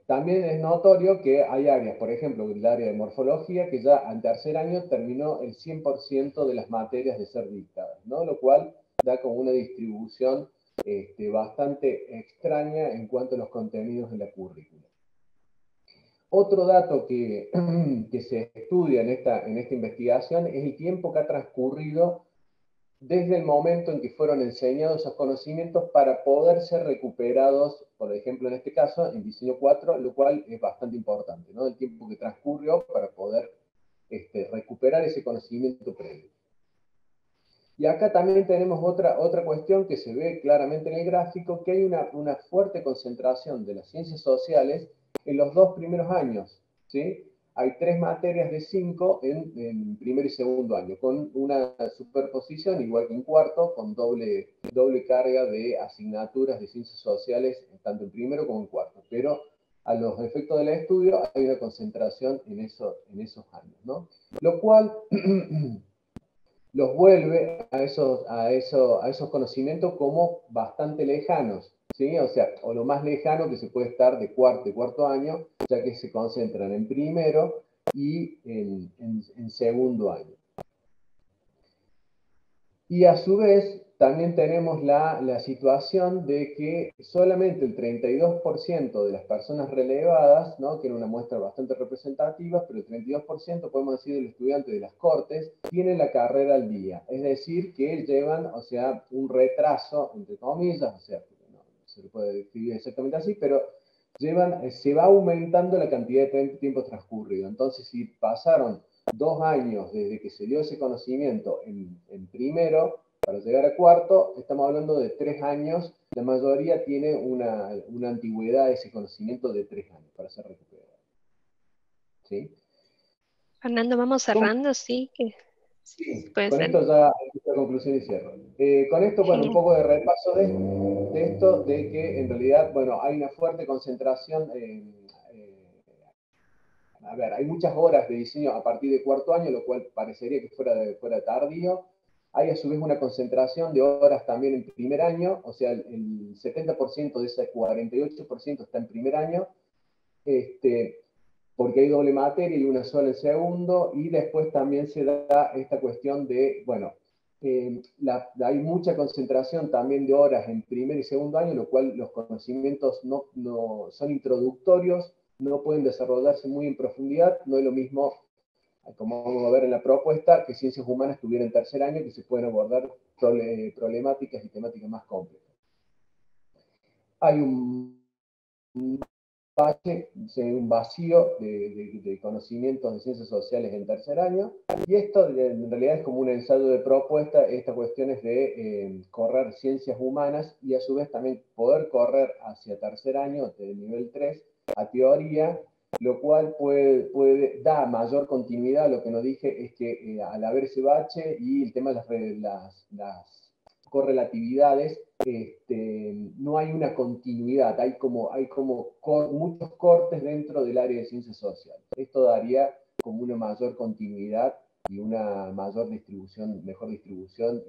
también es notorio que hay áreas, por ejemplo, el área de morfología, que ya en tercer año terminó el 100% de las materias de ser dictadas, ¿no? Lo cual da como una distribución bastante extraña en cuanto a los contenidos de la currícula. Otro dato que se estudia en esta investigación es el tiempo que ha transcurrido desde el momento en que fueron enseñados esos conocimientos para poder ser recuperados, por ejemplo, en este caso, en diseño 4, lo cual es bastante importante, ¿no? El tiempo que transcurrió para poder recuperar ese conocimiento previo. Y acá también tenemos otra cuestión que se ve claramente en el gráfico, que hay una fuerte concentración de las ciencias sociales en los 2 primeros años, ¿sí? Hay 3 materias de 5 en primer y segundo año, con una superposición, igual que en cuarto, con doble carga de asignaturas de ciencias sociales, tanto en primero como en cuarto. Pero a los efectos del estudio hay una concentración en esos años, ¿no? Lo cual los vuelve a esos conocimientos como bastante lejanos, ¿sí? O sea, o lo más lejano que se puede estar de cuarto año, ya que se concentran en primero y en segundo año. Y a su vez, también tenemos la situación de que solamente el 32% de las personas relevadas, ¿no? Que era una muestra bastante representativa, pero el 32%, podemos decir, del estudiante de las Cortes, tienen la carrera al día. Es decir, que llevan, o sea, un retraso, entre comillas, o sea, no se lo puede describir exactamente así, pero se va aumentando la cantidad de tiempo transcurrido. Entonces, si pasaron 2 años desde que se dio ese conocimiento en primero, para llegar a cuarto, estamos hablando de 3 años. La mayoría tiene una antigüedad de ese conocimiento de 3 años para ser recuperado. ¿Sí? Fernando, vamos cerrando, sí. Sí, puede con ser. esto ya la conclusión y cierro. Con esto, bueno, un poco de repaso de esto, de que en realidad, bueno, hay una fuerte concentración a ver, hay muchas horas de diseño a partir de cuarto año, lo cual parecería que fuera tardío. Hay a su vez una concentración de horas también en primer año, o sea, el 70% de ese 48% está en primer año, porque hay doble materia y una sola en segundo, y después también se da esta cuestión de, bueno, hay mucha concentración también de horas en primer y segundo año, lo cual los conocimientos no son introductorios, no pueden desarrollarse muy en profundidad, no es lo mismo, como vamos a ver en la propuesta, que ciencias humanas tuviera en tercer año, que se pueden abordar problemáticas y temáticas más complejas. Hay un vacío de conocimientos de ciencias sociales en tercer año, y esto en realidad es como un ensayo de propuesta. Esta cuestión es de correr ciencias humanas y a su vez también poder correr hacia tercer año, de nivel 3, a teoría, lo cual da mayor continuidad. Lo que no dije es que al haber ese bache y el tema de las correlatividades, no hay una continuidad, hay como muchos cortes dentro del área de ciencias sociales. Esto daría como una mayor continuidad y una mejor distribución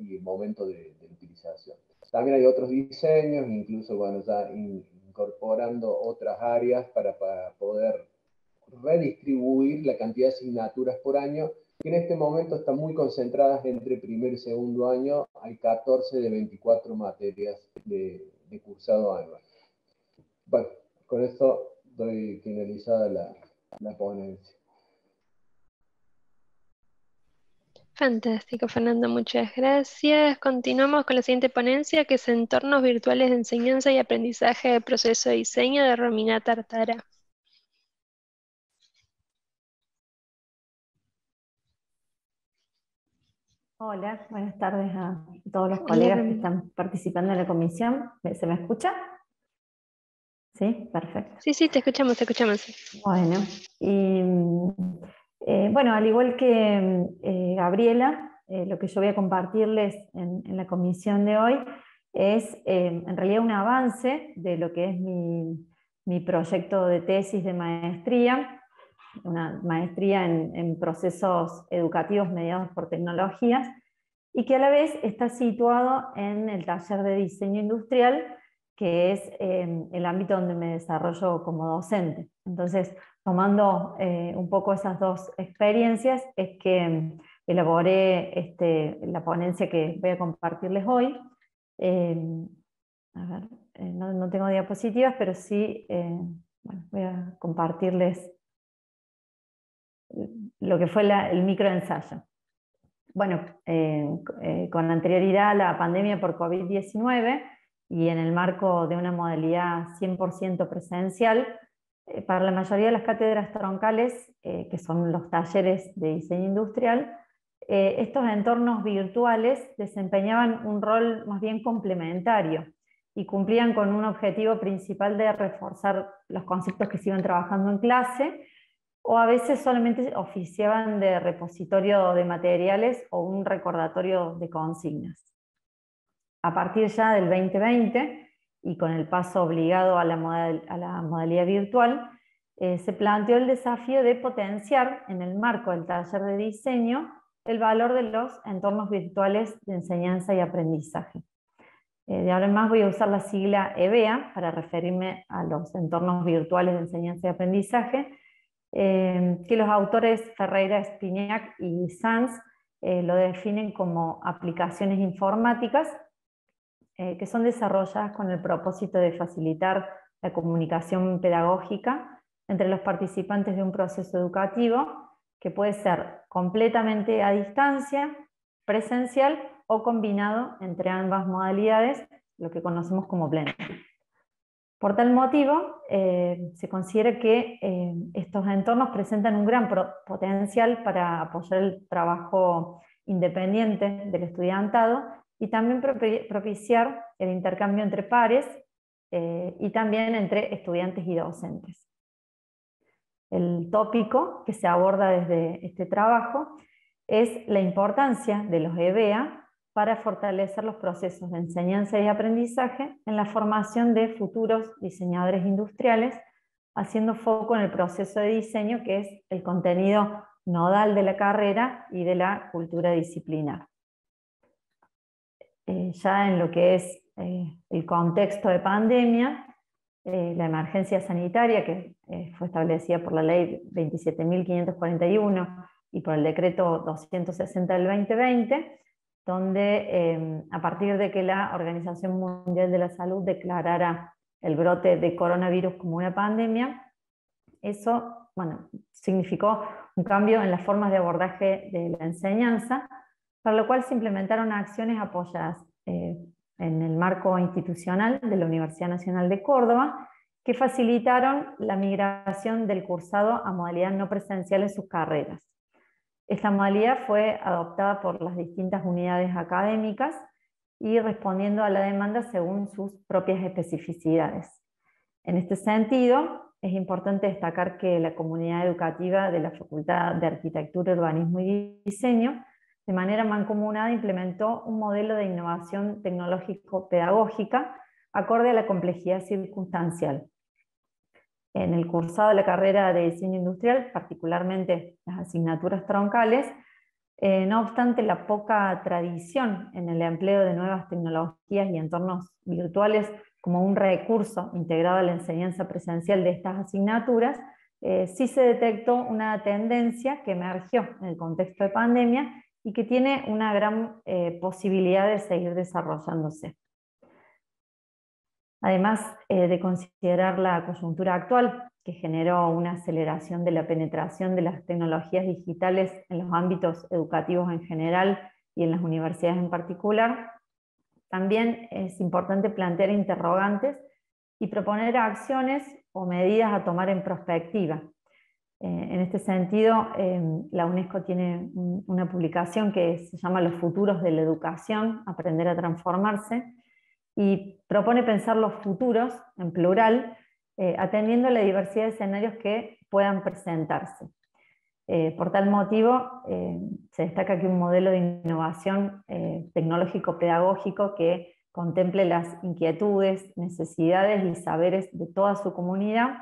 y momento de utilización. También hay otros diseños, incluso bueno, ya incorporando otras áreas para poder redistribuir la cantidad de asignaturas por año, que en este momento están muy concentradas entre primer y segundo año. Hay 14 de 24 materias de cursado anual. Bueno, con esto doy finalizada la ponencia. Fantástico, Fernando, muchas gracias. Continuamos con la siguiente ponencia, que es Entornos Virtuales de Enseñanza y Aprendizaje del Proceso de Diseño, de Romina Tartara. Hola, buenas tardes a todos los colegas que están participando en la comisión. ¿Se me escucha? Sí, perfecto. Sí, te escuchamos, te escuchamos. Bueno, y bueno, al igual que Gabriela, lo que yo voy a compartirles en la comisión de hoy es en realidad un avance de lo que es mi proyecto de tesis de maestría, una maestría en procesos educativos mediados por tecnologías, y que a la vez está situado en el taller de diseño industrial, que es el ámbito donde me desarrollo como docente. Entonces, tomando un poco esas dos experiencias, es que elaboré la ponencia que voy a compartirles hoy. A ver, no tengo diapositivas, pero sí bueno, voy a compartirles lo que fue el microensayo. bueno, con anterioridad a la pandemia por COVID-19 y en el marco de una modalidad 100% presencial, para la mayoría de las cátedras troncales, que son los talleres de diseño industrial, estos entornos virtuales desempeñaban un rol más bien complementario y cumplían con un objetivo principal de reforzar los conceptos que se iban trabajando en clase, o a veces solamente oficiaban de repositorio de materiales o un recordatorio de consignas. A partir ya del 2020, y con el paso obligado a la modalidad virtual, se planteó el desafío de potenciar en el marco del taller de diseño el valor de los entornos virtuales de enseñanza y aprendizaje. De ahora en más voy a usar la sigla EVEA para referirme a los entornos virtuales de enseñanza y aprendizaje, que los autores Ferreira, Spinac y Sanz lo definen como aplicaciones informáticas que son desarrolladas con el propósito de facilitar la comunicación pedagógica entre los participantes de un proceso educativo que puede ser completamente a distancia, presencial o combinado entre ambas modalidades, lo que conocemos como blending. Por tal motivo, se considera que estos entornos presentan un gran potencial para apoyar el trabajo independiente del estudiantado y también propiciar el intercambio entre pares y también entre estudiantes y docentes. El tópico que se aborda desde este trabajo es la importancia de los EVEA para fortalecer los procesos de enseñanza y aprendizaje en la formación de futuros diseñadores industriales, haciendo foco en el proceso de diseño, que es el contenido nodal de la carrera y de la cultura disciplinar. Ya en lo que es el contexto de pandemia, la emergencia sanitaria que fue establecida por la ley 27.541 y por el decreto 260 del 2020, donde a partir de que la Organización Mundial de la Salud declarara el brote de coronavirus como una pandemia, eso significó un cambio en las formas de abordaje de la enseñanza, para lo cual se implementaron acciones apoyadas en el marco institucional de la Universidad Nacional de Córdoba, que facilitaron la migración del cursado a modalidad no presencial en sus carreras. Esta modalidad fue adoptada por las distintas unidades académicas y respondiendo a la demanda según sus propias especificidades. En este sentido, es importante destacar que la comunidad educativa de la Facultad de Arquitectura, Urbanismo y Diseño, de manera mancomunada, implementó un modelo de innovación tecnológico-pedagógica acorde a la complejidad circunstancial. En el cursado de la carrera de diseño industrial, particularmente las asignaturas troncales, no obstante la poca tradición en el empleo de nuevas tecnologías y entornos virtuales como un recurso integrado a la enseñanza presencial de estas asignaturas, sí se detectó una tendencia que emergió en el contexto de pandemia y que tiene una gran posibilidad de seguir desarrollándose. Además de considerar la coyuntura actual, que generó una aceleración de la penetración de las tecnologías digitales en los ámbitos educativos en general y en las universidades en particular, también es importante plantear interrogantes y proponer acciones o medidas a tomar en prospectiva. En este sentido, la UNESCO tiene una publicación que se llama Los futuros de la educación, aprender a transformarse, y propone pensar los futuros, en plural, atendiendo a la diversidad de escenarios que puedan presentarse. Por tal motivo, se destaca que un modelo de innovación tecnológico-pedagógico que contemple las inquietudes, necesidades y saberes de toda su comunidad,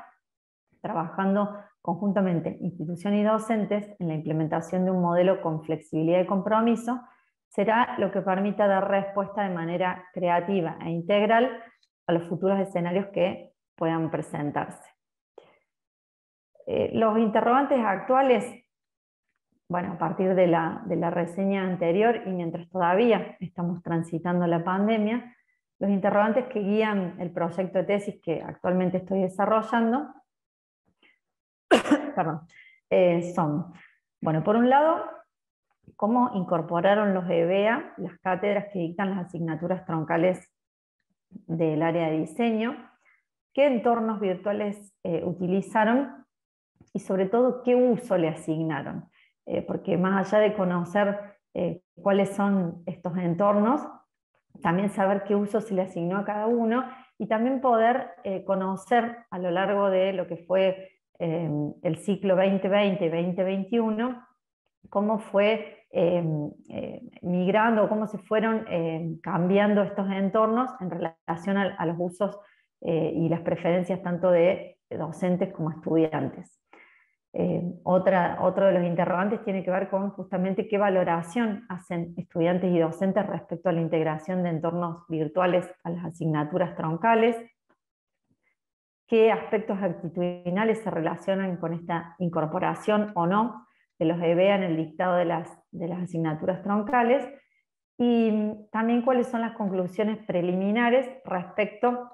trabajando conjuntamente institución y docentes en la implementación de un modelo con flexibilidad y compromiso, será lo que permita dar respuesta de manera creativa e integral a los futuros escenarios que puedan presentarse. Los interrogantes actuales, a partir de la reseña anterior y mientras todavía estamos transitando la pandemia, los interrogantes que guían el proyecto de tesis que actualmente estoy desarrollando son, por un lado, cómo incorporaron los EBEA, las cátedras que dictan las asignaturas troncales del área de diseño, qué entornos virtuales utilizaron y sobre todo qué uso le asignaron. Porque más allá de conocer cuáles son estos entornos, también saber qué uso se le asignó a cada uno y también poder conocer a lo largo de lo que fue el ciclo 2020-2021, cómo fue migrando, cómo se fueron cambiando estos entornos en relación a los usos y las preferencias tanto de docentes como estudiantes. Otro de los interrogantes tiene que ver con justamente qué valoración hacen estudiantes y docentes respecto a la integración de entornos virtuales a las asignaturas troncales, qué aspectos actitudinales se relacionan con esta incorporación o no de los EBEA en el dictado de las asignaturas troncales, y también cuáles son las conclusiones preliminares respecto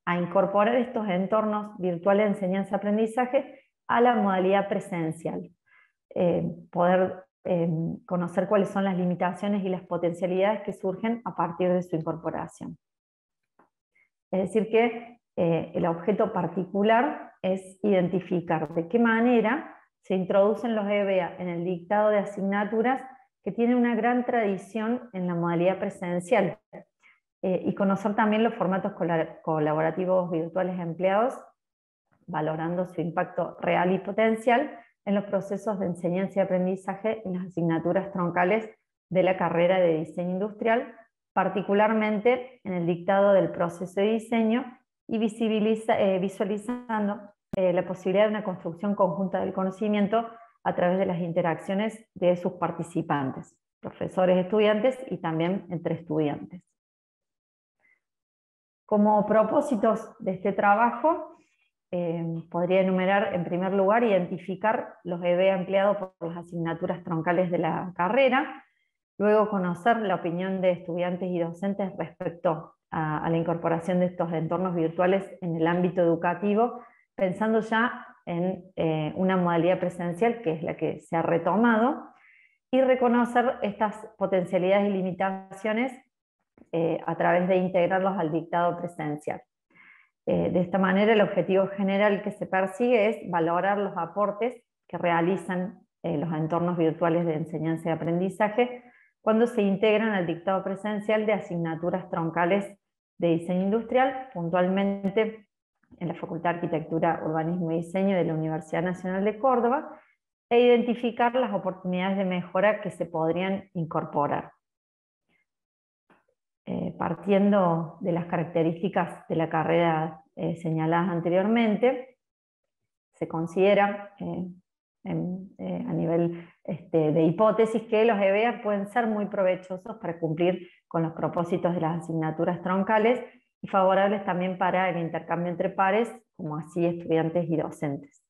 a incorporar estos entornos virtuales de enseñanza-aprendizaje a la modalidad presencial. Poder conocer cuáles son las limitaciones y las potencialidades que surgen a partir de su incorporación. Es decir que el objeto particular es identificar de qué manera se introducen los EBEA en el dictado de asignaturas que tienen una gran tradición en la modalidad presencial, y conocer también los formatos colaborativos virtuales empleados, valorando su impacto real y potencial en los procesos de enseñanza y aprendizaje en las asignaturas troncales de la carrera de diseño industrial, particularmente en el dictado del proceso de diseño, y visualizando la posibilidad de una construcción conjunta del conocimiento a través de las interacciones de sus participantes, profesores, estudiantes y también entre estudiantes. Como propósitos de este trabajo, podría enumerar en primer lugar identificar los EBEA empleados por las asignaturas troncales de la carrera, luego conocer la opinión de estudiantes y docentes respecto a la incorporación de estos entornos virtuales en el ámbito educativo, pensando ya en una modalidad presencial que es la que se ha retomado, y reconocer estas potencialidades y limitaciones a través de integrarlos al dictado presencial. De esta manera, el objetivo general que se persigue es valorar los aportes que realizan los entornos virtuales de enseñanza y aprendizaje cuando se integran al dictado presencial de asignaturas troncales de diseño industrial, puntualmente en la Facultad de Arquitectura, Urbanismo y Diseño de la Universidad Nacional de Córdoba, e identificar las oportunidades de mejora que se podrían incorporar. Partiendo de las características de la carrera señaladas anteriormente, se considera a nivel de hipótesis que los EBEA pueden ser muy provechosos para cumplir con los propósitos de las asignaturas troncales y favorables también para el intercambio entre pares, como así estudiantes y docentes.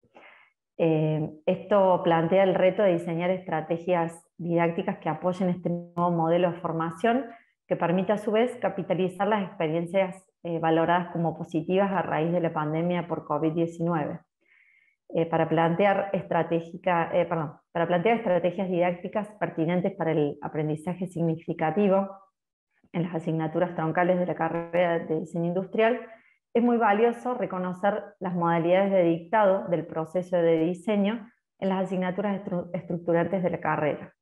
Esto plantea el reto de diseñar estrategias didácticas que apoyen este nuevo modelo de formación, que permita a su vez capitalizar las experiencias valoradas como positivas a raíz de la pandemia por COVID-19. Para plantear estrategias didácticas pertinentes para el aprendizaje significativo en las asignaturas troncales de la carrera de diseño industrial, es muy valioso reconocer las modalidades de dictado del proceso de diseño en las asignaturas estructurantes de la carrera.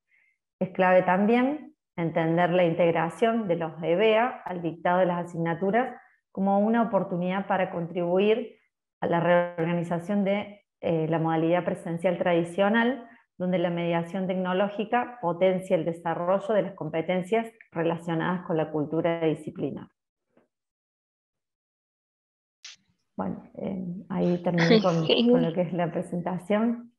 Es clave también entender la integración de los EBEA al dictado de las asignaturas como una oportunidad para contribuir a la reorganización de la modalidad presencial tradicional, donde la mediación tecnológica potencia el desarrollo de las competencias relacionadas con la cultura disciplinar. Bueno, ahí terminé con lo que es la presentación.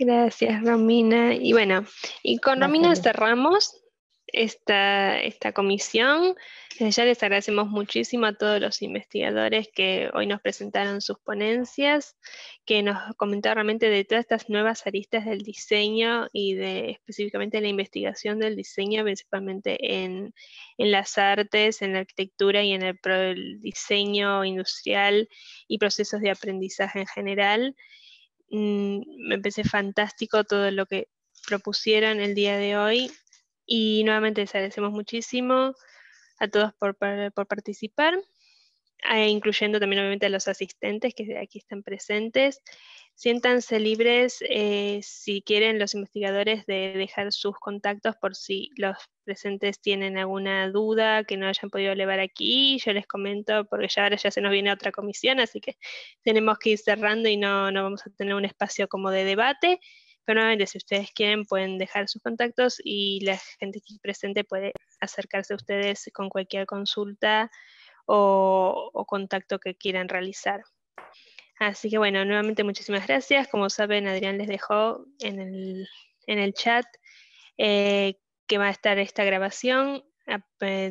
Gracias, Romina. Y bueno, y con Romina cerramos esta comisión. Ya les agradecemos muchísimo a todos los investigadores que hoy nos presentaron sus ponencias, que nos comentaron realmente de todas estas nuevas aristas del diseño y específicamente la investigación del diseño, principalmente en las artes, en la arquitectura y en el diseño industrial y procesos de aprendizaje en general. Me parece fantástico todo lo que propusieron el día de hoy. Y nuevamente les agradecemos muchísimo a todos por participar, incluyendo también obviamente a los asistentes que aquí están presentes. Siéntanse libres, si quieren, los investigadores, de dejar sus contactos por si los presentes tienen alguna duda que no hayan podido elevar aquí. Yo les comento, porque ya ahora ya se nos viene otra comisión, así que tenemos que ir cerrando y no vamos a tener un espacio como de debate. Pero nuevamente, si ustedes quieren, pueden dejar sus contactos y la gente aquí presente puede acercarse a ustedes con cualquier consulta o contacto que quieran realizar. Así que bueno, nuevamente muchísimas gracias. Como saben, Adrián les dejó en el chat que va a estar esta grabación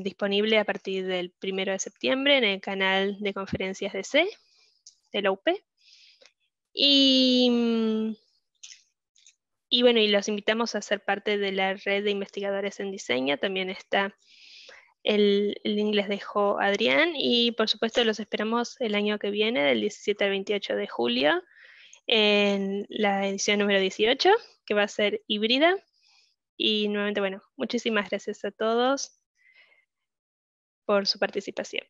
disponible a partir del 1 de septiembre en el canal de conferencias DC de la UP. Y bueno, y los invitamos a ser parte de la red de investigadores en diseño. También está el link les dejó Adrián, y por supuesto los esperamos el año que viene, del 17 al 28 de julio, en la edición número 18, que va a ser híbrida. Y nuevamente, bueno, muchísimas gracias a todos por su participación.